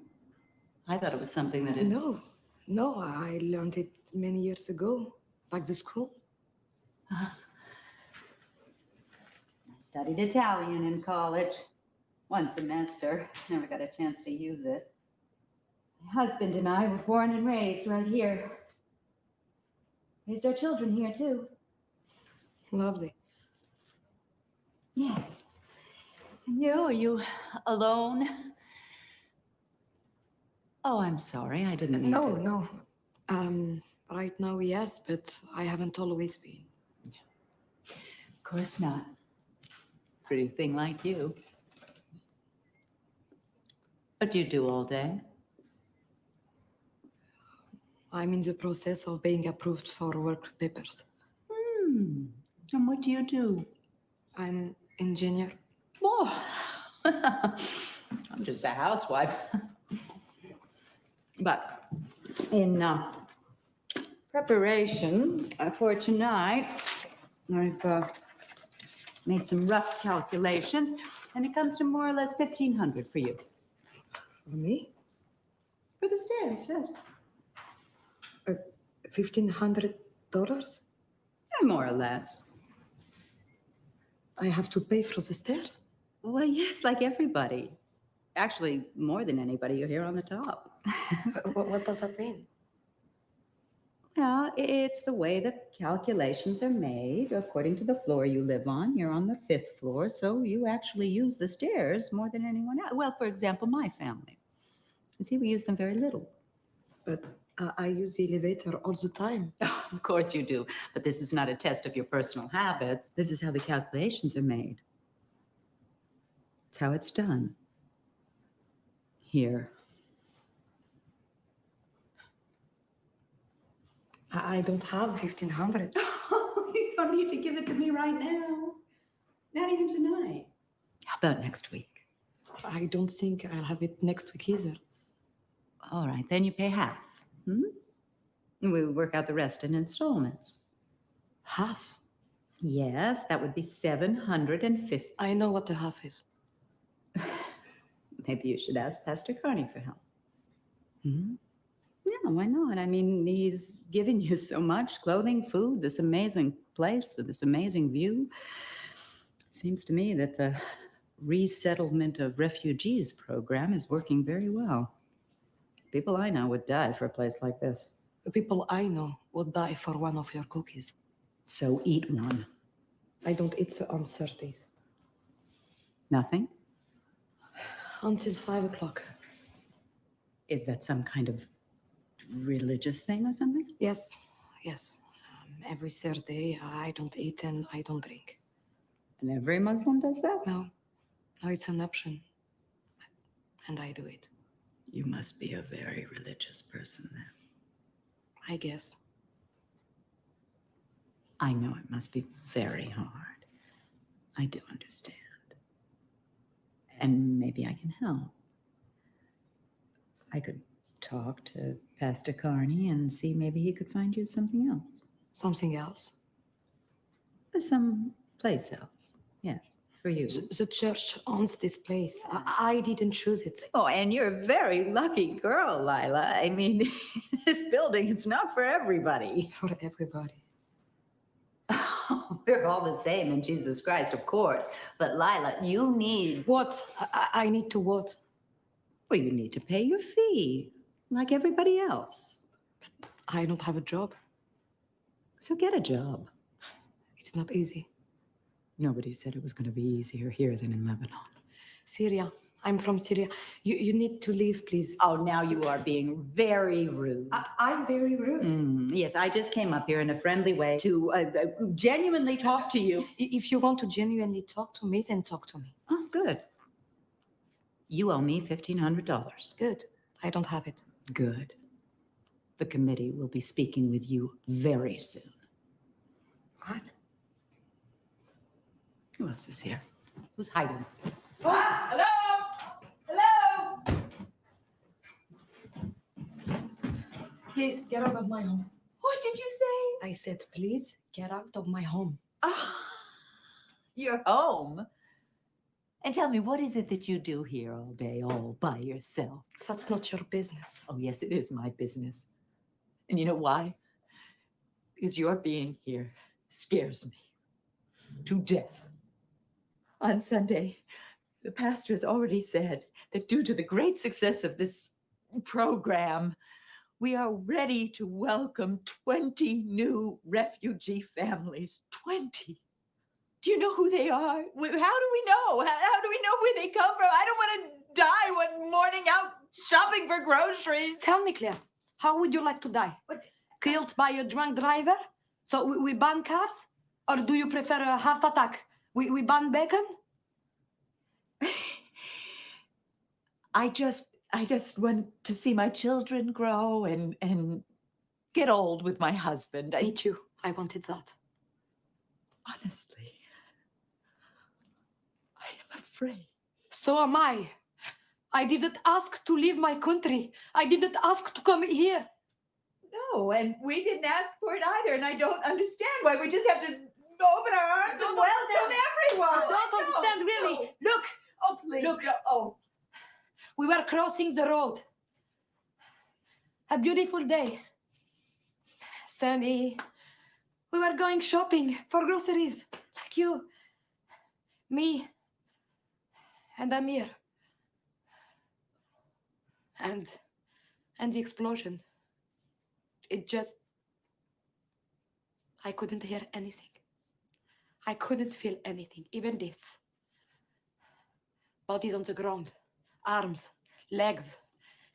I thought it was something that No, I learned it many years ago, back to school. I studied Italian in college. 1 semester. Never got a chance to use it. My husband and I were born and raised right here. Raised our children here, too. Lovely. Yes. And you? Are you alone? Oh, I'm sorry. I didn't mean to. No. Right now, yes, but I haven't always been. Of course not. Pretty thing like you. What do you do all day? I'm in the process of being approved for work papers. And what do you do? I'm engineer. Oh, I'm just a housewife. But in preparation for tonight, I've made some rough calculations, and it comes to more or less $1,500 for you. For me? For the stairs, yes. $1,500? Yeah, more or less. I have to pay for the stairs? Well, yes, like everybody. Actually, more than anybody you're here on the top. What does that mean? Well, it's the way the calculations are made. According to the floor you live on, you're on the 5th floor, so you actually use the stairs more than anyone else. Well, for example, my family. You see, we use them very little. But I use the elevator all the time. Of course you do, but this is not a test of your personal habits. This is how the calculations are made. It's how it's done. Here. I don't have 1,500. You don't need to give it to me right now. Not even tonight. How about next week? I don't think I'll have it next week either. All right, then you pay half. We work out the rest in installments. Half? Yes, that would be $750. I know what the half is. Maybe you should ask Pastor Carney for help. Yeah, why not? I mean, he's given you so much: clothing, food, this amazing place with this amazing view. Seems to me that the resettlement of refugees program is working very well. People I know would die for a place like this. The people I know would die for one of your cookies. So eat one. I don't eat on Thursdays. Nothing? Until 5 o'clock. Is that some kind of religious thing or something? Yes. Every Thursday, I don't eat and I don't drink. And every Muslim does that? No, it's an option. And I do it. You must be a very religious person then. I guess. I know it must be very hard. I do understand. And maybe I can help. I could talk to Pastor Carney and see maybe he could find you something else. Something else. Some place else. Yes, for you. The church owns this place. I didn't choose it. Oh, and you're a very lucky girl, Leïla. I mean, this building, it's not for everybody. For everybody. We're all the same in Jesus Christ, of course. But Leïla, you need... What? I need to what? Well, you need to pay your fee, like everybody else. I don't have a job. So get a job. It's not easy. Nobody said it was going to be easier here than in Lebanon. Syria. I'm from Syria. You need to leave, please. Oh, now you are being very rude. I'm very rude. Yes, I just came up here in a friendly way to genuinely talk to you. If you want to genuinely talk to me, then talk to me. Oh, good. You owe me $1,500. Good. I don't have it. Good. The committee will be speaking with you very soon. What? Who else is here? Who's hiding? Hello? Hello? Please, get out of my home. What did you say? I said, please, get out of my home. Oh, you're home. And tell me, what is it that you do here all day, all by yourself? That's not your business. Oh, yes, it is my business. And you know why? Because your being here scares me to death. On Sunday, the pastor has already said that due to the great success of this program, we are ready to welcome 20 new refugee families. 20. Do you know who they are? How do we know? How do we know where they come from? I don't want to die one morning out shopping for groceries. Tell me, Claire, how would you like to die? What? Killed by a drunk driver? So we ban cars? Or do you prefer a heart attack? We ban bacon? I just want to see my children grow and get old with my husband. Me too. I wanted that. Honestly, I am afraid. So am I. I didn't ask to leave my country. I didn't ask to come here. know, and we didn't ask for it either, and I don't understand why we just have to open our arms and welcome everyone. I don't understand, really. Look, Oh, please. Look. No. Oh, we were crossing the road. A beautiful day. Sunny. We were going shopping for groceries, like you. Me. And Amir. And the explosion. It just... I couldn't hear anything. I couldn't feel anything, even this. Bodies on the ground, arms, legs,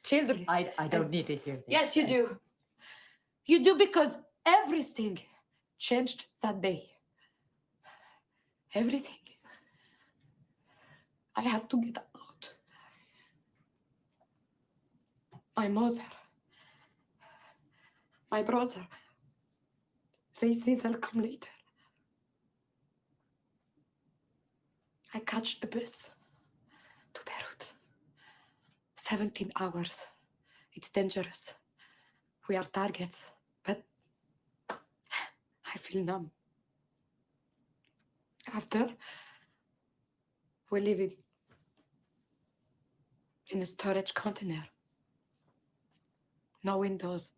children. I don't need to hear this. Yes, you do. You do, because everything changed that day. Everything. I had to get out. My mother, my brother, they say they'll come later. I catch a bus to Beirut. 17 hours. It's dangerous. We are targets, but I feel numb. After, we live in a storage container. No windows,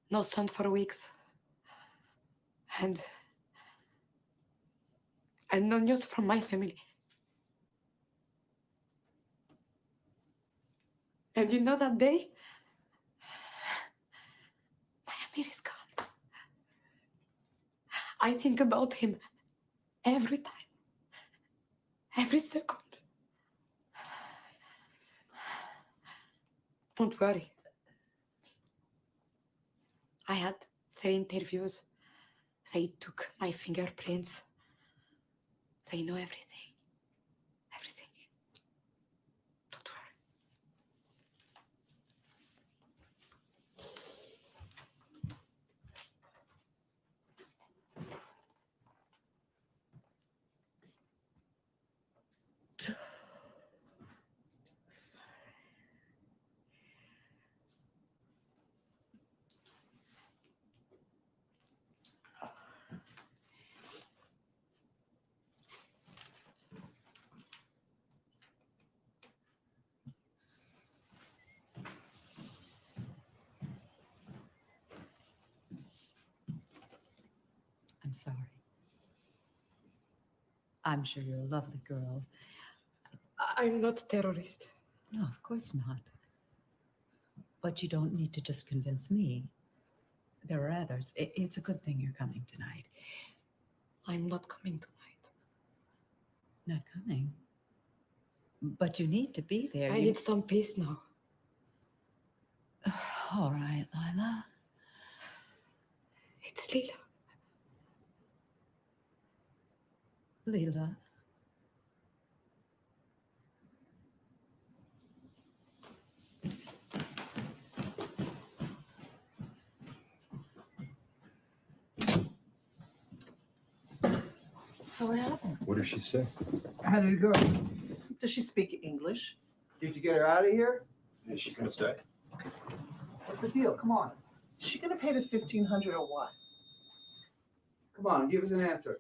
no sun for weeks. And no news from my family. And you know that day? My Amir is gone. I think about him every time, every second. Don't worry. I had 3 interviews. They took my fingerprints. They know everything. Everything. Don't worry. I'm sorry. I'm sure you're a lovely girl. I'm not a terrorist. No, of course not. But you don't need to just convince me. There are others. It's a good thing you're coming tonight. I'm not coming tonight. Not coming? But you need to be there. I need some peace now. All right, Leïla. It's Leïla. Leïla. So what happened? What did she say? How did it go? Does she speak English? Did you get her out of here? Is she gonna stay? What's the deal? Come on. Is she gonna pay the $1,500 or what? Come on, give us an answer.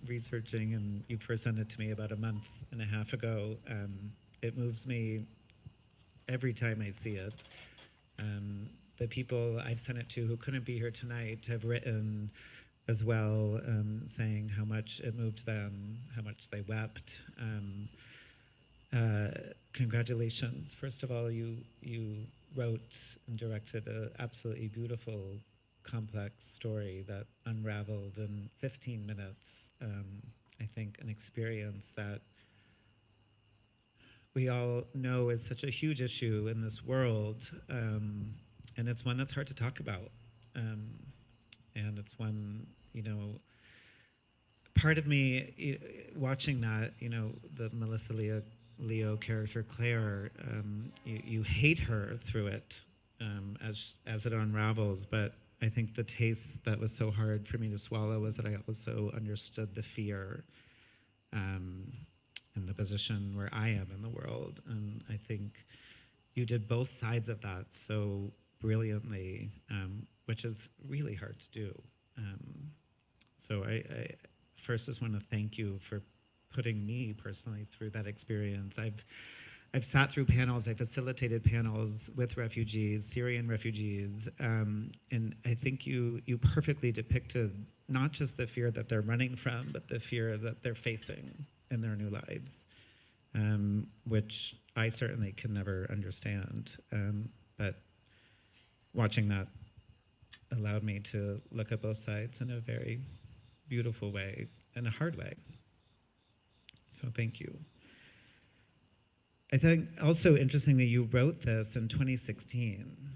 researching, and you first sent it to me about a month and a half ago. It moves me every time I see it. The people I've sent it to who couldn't be here tonight have written as well, saying how much it moved them, how much they wept. Congratulations. First of all, you wrote and directed an absolutely beautiful, complex story that unraveled in 15 minutes. I think an experience that we all know is such a huge issue in this world, and it's one that's hard to talk about. And it's one, you know, part of me watching that, you know, the Melissa Leo character Claire, you hate her through it as it unravels, but I think the taste that was so hard for me to swallow was that I also understood the fear and the position where I am in the world. And I think you did both sides of that so brilliantly, which is really hard to do. So I first just want to thank you for putting me personally through that experience. I've sat through panels, I facilitated panels with refugees, Syrian refugees, and I think you perfectly depicted not just the fear that they're running from, but the fear that they're facing in their new lives, which I certainly can never understand. But watching that allowed me to look at both sides in a very beautiful way and a hard way. So thank you. I think also interestingly, you wrote this in 2016.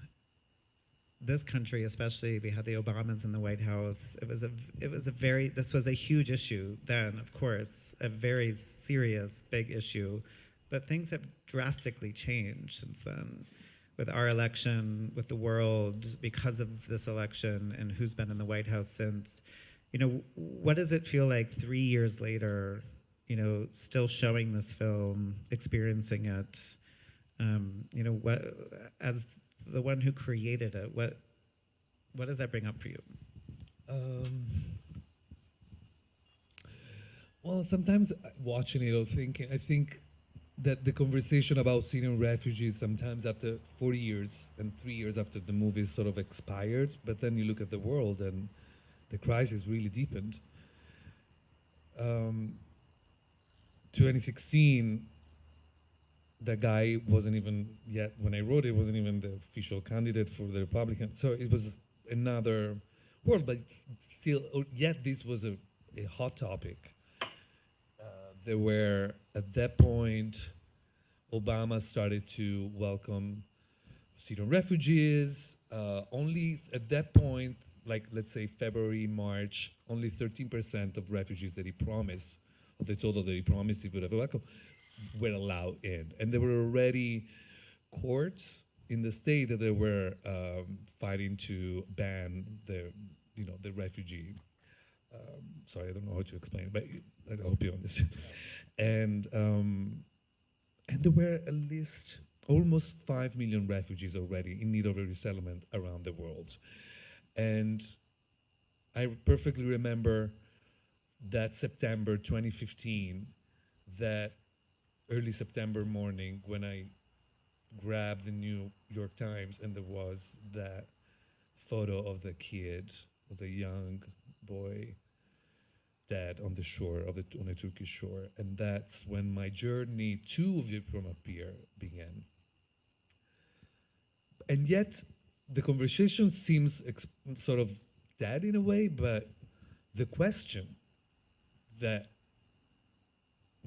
This country, especially, we had the Obamas in the White House. This was a huge issue then, of course, a very serious, big issue, but things have drastically changed since then. With our election, with the world, because of this election and who's been in the White House since, you know, what does it feel like 3 years later, you know, still showing this film, experiencing it, you know, what, as the one who created it, what does that bring up for you? Well, sometimes watching it or thinking, I think that the conversation about Syrian refugees sometimes after 40 years and 3 years after the movie sort of expired, but then you look at the world and the crisis really deepened. 2016, the guy wasn't even yet, when I wrote it, wasn't even the official candidate for the Republican. So it was another world, but still, yet this was a hot topic. There were, at that point, Obama started to welcome Syrian refugees. Only at that point, like let's say February, March, only 13% of refugees that he promised, of the total that he promised he would have welcomed, were allowed in. And there were already courts in the state that they were fighting to ban the refugee. Sorry, I don't know how to explain it, but I hope you understand. And there were at least almost 5 million refugees already in need of a resettlement around the world. And I perfectly remember that September 2015, that early September morning when I grabbed the New York Times and there was that photo of the kid, of the young boy dead on the shore, on a Turkish shore. And that's when my journey to Vietnam began. And yet, the conversation seems sort of dead in a way, but the question that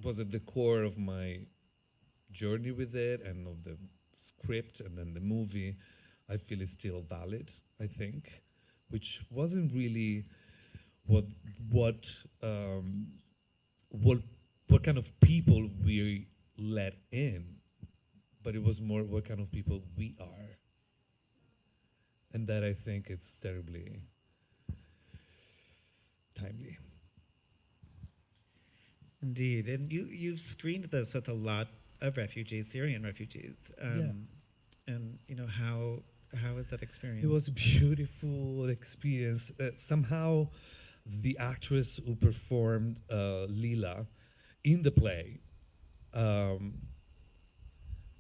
was at the core of my journey with it and of the script and then the movie, I feel is still valid, I think, which wasn't really what kind of people we let in, but it was more what kind of people we are. And that I think it's terribly timely. Indeed, and you've screened this with a lot of refugees, Syrian refugees. And you know, how was that experience? It was a beautiful experience. Somehow the actress who performed Leïla in the play,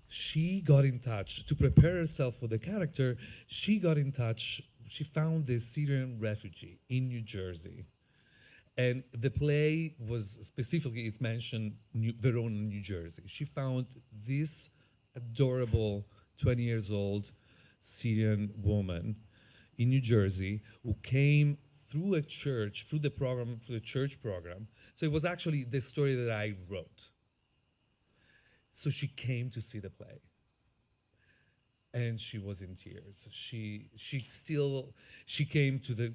she got in touch to prepare herself for the character. She got in touch. She found this Syrian refugee in New Jersey, and the play was specifically, it's mentioned Verona, New Jersey. She found this adorable 20 years old Syrian woman in New Jersey who came through a church, through the program, through the church program. So it was actually the story that I wrote. So she came to see the play, and she was in tears. She came to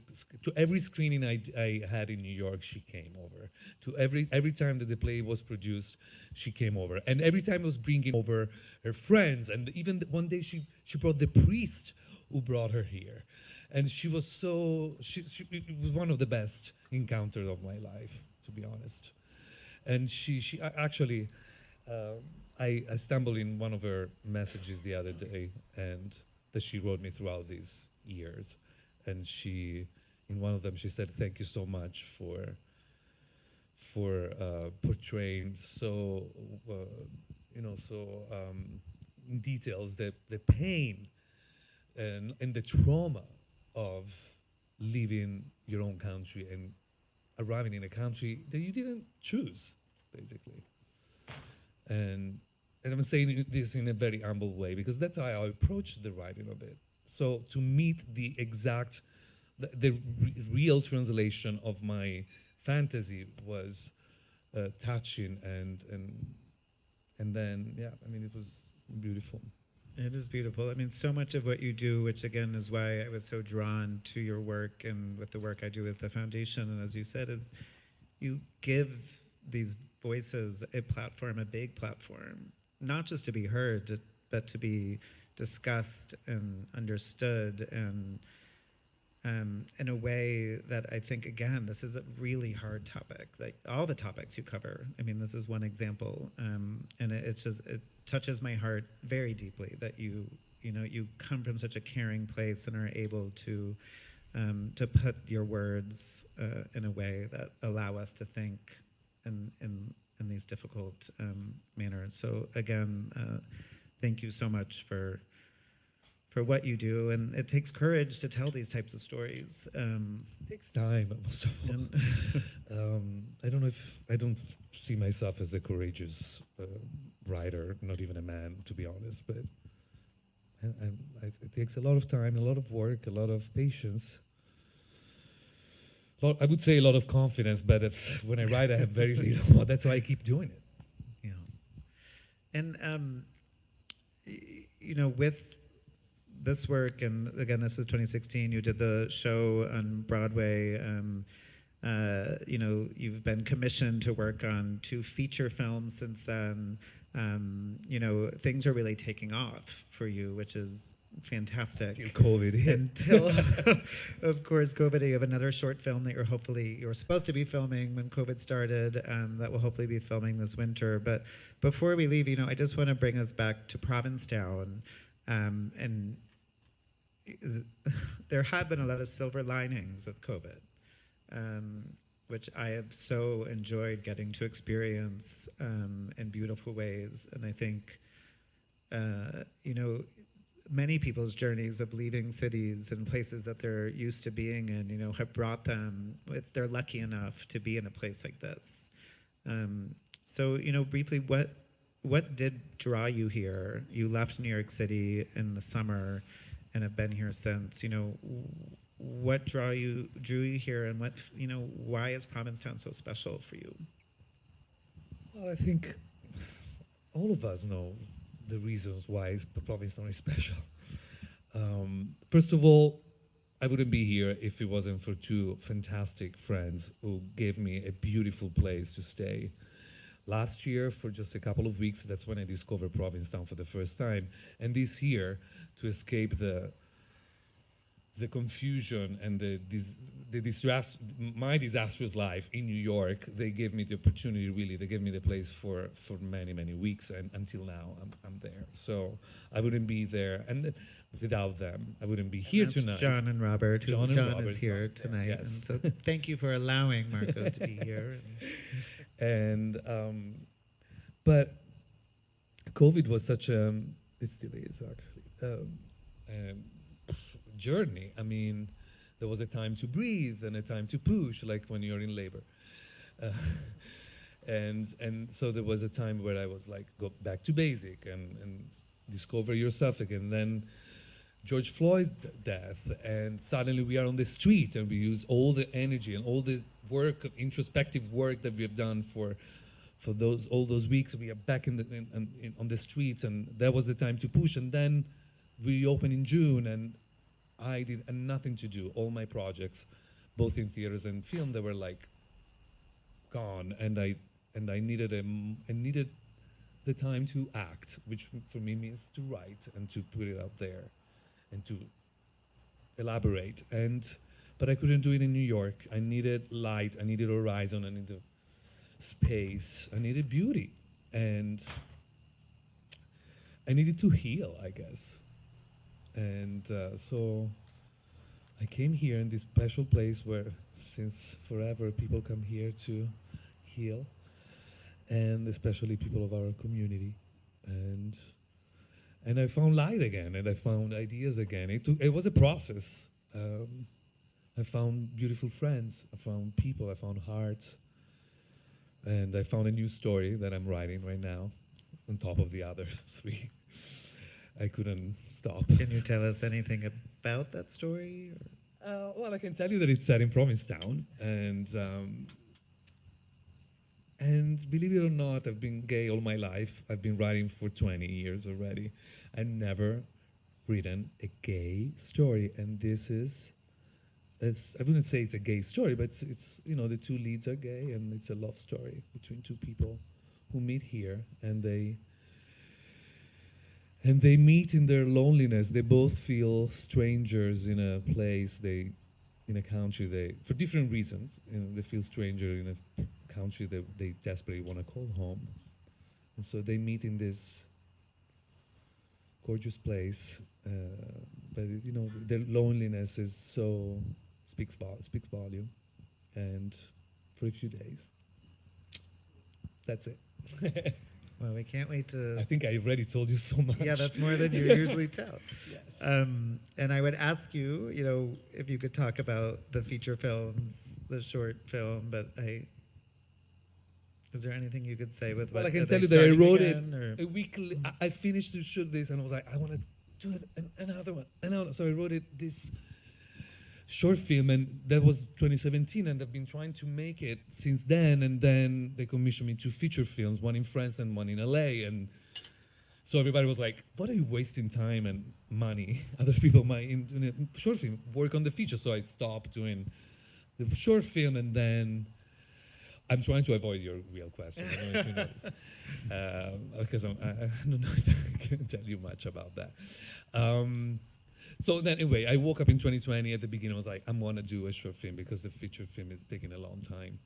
every screening I had in New York. She came over to every time that the play was produced. She came over, and every time I was bringing over her friends, and even one day she brought the priest who brought her here, and she was it was one of the best encounters of my life, to be honest. And actually. I stumbled in one of her messages the other day, and that she wrote me throughout these years. And in one of them, she said, "Thank you so much for portraying in details the pain and the trauma of leaving your own country and arriving in a country that you didn't choose, basically." And I'm saying this in a very humble way because that's how I approached the writing of it. So to meet the real translation of my fantasy was touching, and then it was beautiful. It is beautiful. I mean, so much of what you do, which again is why I was so drawn to your work and with the work I do with the foundation, and as you said, is you give these voices a platform, a big platform, not just to be heard, but to be discussed and understood, and in a way that I think, again, this is a really hard topic. Like all the topics you cover, I mean, this is one example, and it touches my heart very deeply that you come from such a caring place and are able to put your words in a way that allow us to think in these difficult manners. So again, thank you so much for what you do, and it takes courage to tell these types of stories. It takes time, most of all. I don't see myself as a courageous writer, not even a man, to be honest. But it takes a lot of time, a lot of work, a lot of patience. I would say a lot of confidence, but when I write, I have very little. That's why I keep doing it. Yeah. And, with this work, and again, this was 2016, you did the show on Broadway. You've been commissioned to work on 2 feature films since then. Things are really taking off for you, which is fantastic. Until COVID hit. Until, of course, COVID. You have another short film that you're supposed to be filming when COVID started, that will hopefully be filming this winter. But before we leave, I just want to bring us back to Provincetown, and there have been a lot of silver linings with COVID, which I have so enjoyed getting to experience in beautiful ways. And I think, many people's journeys of leaving cities and places that they're used to being in, have brought them, if they're lucky enough to be in a place like this. So, briefly, what did draw you here? You left New York City in the summer and have been here since. What drew you here, and why is Provincetown so special for you? Well, I think all of us know the reasons why Provincetown is special. First of all, I wouldn't be here if it wasn't for 2 fantastic friends who gave me a beautiful place to stay. Last year, for just a couple of weeks, that's when I discovered Provincetown for the first time. And this year, to escape the the confusion and my disastrous life in New York, they gave me the opportunity, really, they gave me the place for many, many weeks, and until now, I'm there. So I wouldn't be there, and without them, I wouldn't be here That's tonight. John and Robert. John Is here Robert, tonight. yes. And so thank you for allowing Marco to be here. And but COVID was such a, it still is actually, journey. I mean, there was a time to breathe and a time to push, like when you're in labor. And so there was a time where I was like, go back to basic and discover yourself again. Then George Floyd death, and suddenly we are on the street and we use all the energy and all the work, introspective work that we have done for all those weeks. We are back on the streets, and that was the time to push. And then we opened in June, and I did nothing to do. All my projects, both in theaters and film, they were like gone, and I needed the time to act, which for me means to write and to put it out there and to elaborate. But I couldn't do it in New York. I needed light, I needed horizon, I needed space, I needed beauty, and I needed to heal, I guess. And so I came here in this special place where since forever people come here to heal, and especially people of our community. And I found light again, and I found ideas again. It was a process. I found beautiful friends, I found people, I found hearts, and I found a new story that I'm writing right now on top of the other three. I couldn't stop. Can you tell us anything about that story? Well, I can tell you that it's set in Provincetown, and believe it or not, I've been gay all my life. I've been writing for 20 years already. I've never written a gay story, and I wouldn't say it's a gay story, but it's the two leads are gay, and it's a love story between two people who meet here, and they meet in their loneliness. They both feel strangers in a place, in a country, for different reasons. They feel stranger in a country that they desperately want to call home. And so they meet in this gorgeous place, but their loneliness speaks volume. And for a few days, that's it. Well, we can't wait to. I think I already told you so much. Yeah, that's more than you usually tell. Yes. And I would ask you, if you could talk about the feature films, the short film, but is there anything you could say with Well, what? I can are tell they you that I starting wrote again, it a week. I finished to shoot this, and I was like, I want to do it, another one. So I wrote this short film, and that was 2017, and I've been trying to make it since then. And then they commissioned me 2 feature films, one in France and one in LA. And so everybody was like, "What are you wasting time and money? Other people might in a short film work on the feature." So I stopped doing the short film, and then. I'm trying to avoid your real question. I don't know if you know this. Because I don't know if I can tell you much about that. So then anyway, I woke up in 2020 at the beginning. I was like, I'm going to do a short film because the feature film is taking a long time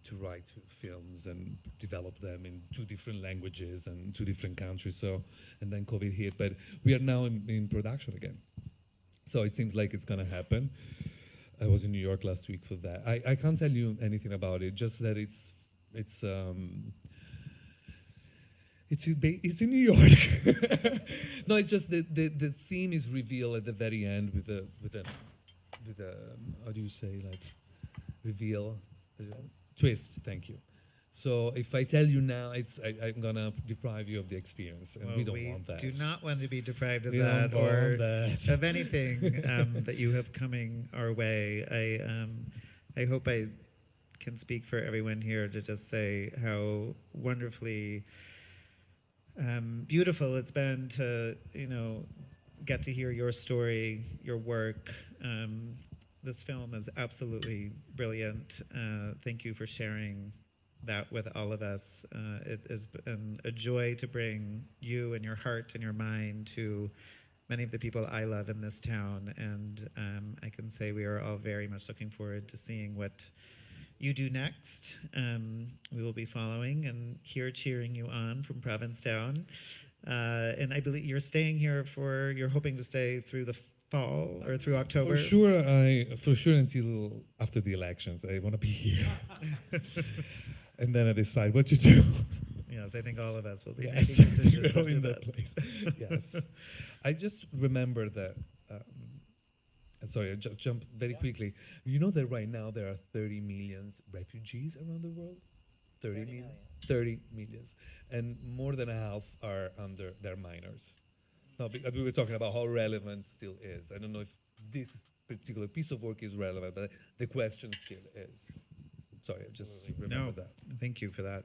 to write 2 films and develop them in 2 different languages and 2 different countries. So, and then COVID hit, but we are now in production again. So it seems like it's going to happen. I was in New York last week for that. I can't tell you anything about it, just that it's in New York. No, it's just the theme is revealed at the very end with a how do you say, like, reveal twist. Thank you. So if I tell you now, I'm gonna deprive you of the experience, and we don't want that. Do not want to be deprived of We that don't or want that. of anything that you have coming our way. I hope I can speak for everyone here to just say how wonderfully beautiful it's been to get to hear your story, your work. This film is absolutely brilliant. Thank you for sharing that with all of us. It has been a joy to bring you and your heart and your mind to many of the people I love in this town, and I can say we are all very much looking forward to seeing what you do next. We will be following and here cheering you on from Provincetown. And I believe you're staying here you're hoping to stay through the fall or through October? For sure until after the elections. I want to be here. And then I decide what to do. Yes, I think all of us will be Yes, making decisions we're all after in that. that place. Yes. I just remember that, sorry, I just jump very quickly. You know that right now there are 30 million refugees around the world? 30 million? 30 millions. And more than half are they're minors. No, because we were talking about how relevant still is. I don't know if this particular piece of work is relevant, but the question still is. Sorry, I just remember that. Thank you for that.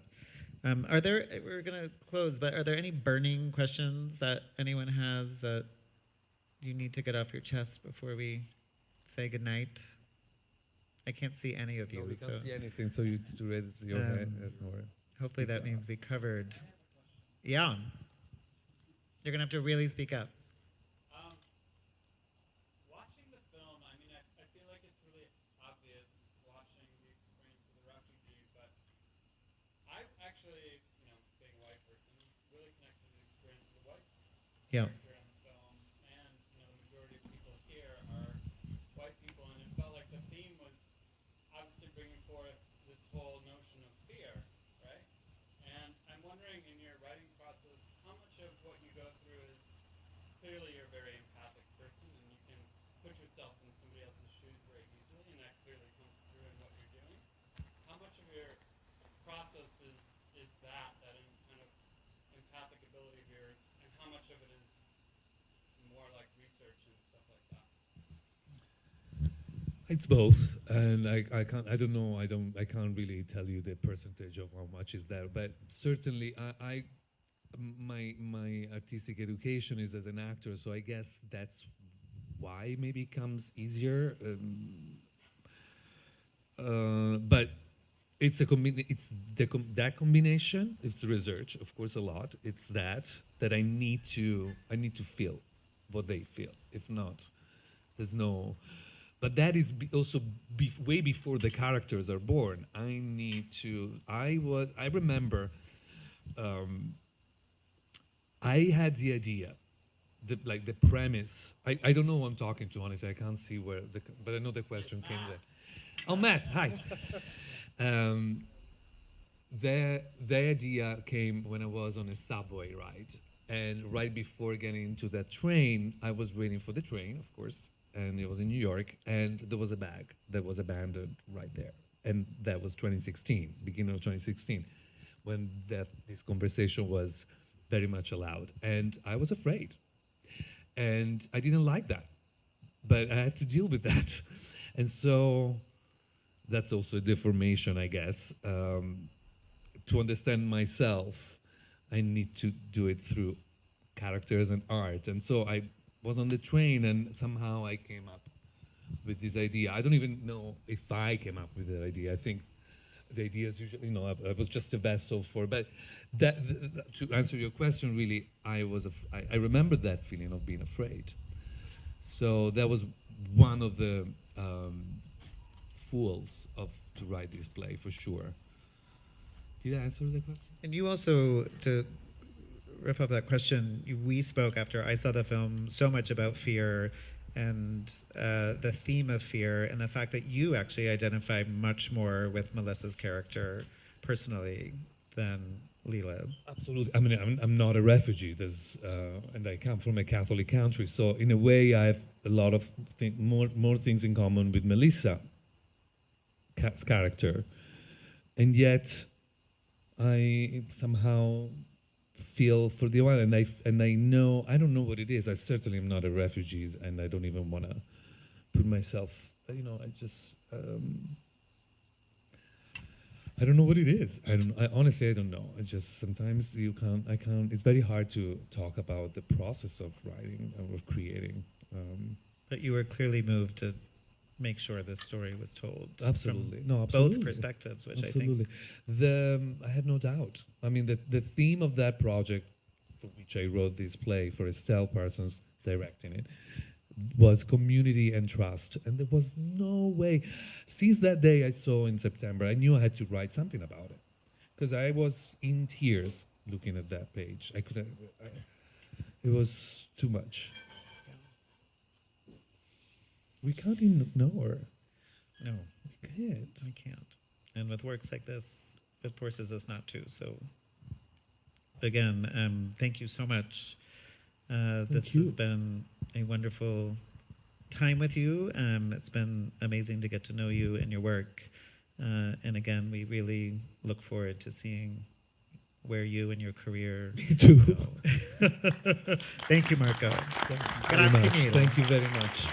We're going to close, but are there any burning questions that anyone has that you need to get off your chest before we say goodnight? I can't see any of you. No, we can't so, see anything, so you to raise your hand. hopefully that means we covered. Yeah. You're going to have to really speak up. Watching the film, I mean, I feel like it's really obvious watching the experience of the refugee, but I actually, being a white person, really connected to the experience of the white Yeah. character in the film, and the majority of people here are white people, and it felt like the theme was obviously bringing forth this whole notion of fear, right? And I'm wondering, in your writing process, how much of what you go through is clearly you're a very empathic person, and you can put yourself in somebody else's shoes very easily, and that clearly comes through in what you're doing. How much of your process is that in kind of empathic ability of yours, and how much of it is more like research and stuff like that? It's both, and I can't really tell you the percentage of how much is there, but certainly my artistic education is as an actor, so I guess that's why maybe it comes easier. But it's that combination. It's the research, of course, a lot. It's that I need to feel what they feel. If not, there's no. But that is also way before the characters are born. I remember. I had the idea, the premise. I don't know who I'm talking to, honestly. I can't see where, but I know the question came there. Oh, Matt, hi. The idea came when I was on a subway ride. And right before getting into that train, I was waiting for the train, of course, and it was in New York, and there was a bag that was abandoned right there. And that was 2016, beginning of 2016, when this conversation was very much allowed. And I was afraid. And I didn't like that. But I had to deal with that. And so that's also a deformation, I guess. To understand myself, I need to do it through characters and art. And so I was on the train, and somehow I came up with this idea. I don't even know if I came up with the idea. I think the idea is usually, I was just a vessel for. But to answer your question, really, I remember that feeling of being afraid. So that was one of the fools to write this play, for sure. Did I answer the question? And you also, to riff off that question, we spoke after I saw the film so much about fear and the theme of fear, and the fact that you actually identify much more with Melissa's character personally than Leïla. Absolutely. I mean, I'm not a refugee. And I come from a Catholic country, so in a way, I have a lot of more things in common with Melissa's character, and yet I somehow feel for the one, and I know I don't know what it is. I certainly am not a refugee, and I don't even want to put myself. I just I don't know what it is. Honestly, I don't know. I just sometimes I can't. It's very hard to talk about the process of writing or of creating. But you were clearly moved to make sure this story was told. Absolutely, from no, absolutely. both perspectives, which Absolutely. I think. I had no doubt. I mean, the theme of that project, for which I wrote this play for Estelle Parsons, directing it, was community and trust. And there was no way. Since that day I saw in September, I knew I had to write something about it. Because I was in tears looking at that page. I couldn't, it was too much. We can't ignore. No, We can't. we can't. And with works like this, it forces us not to. So again, thank you so much. This you. has been a wonderful time with you. It's been amazing to get to know you and your work. And again, we really look forward to seeing where you and your career Me too. go. Thank you, Marco. Thank you very Grazie much. mille. Thank you very much.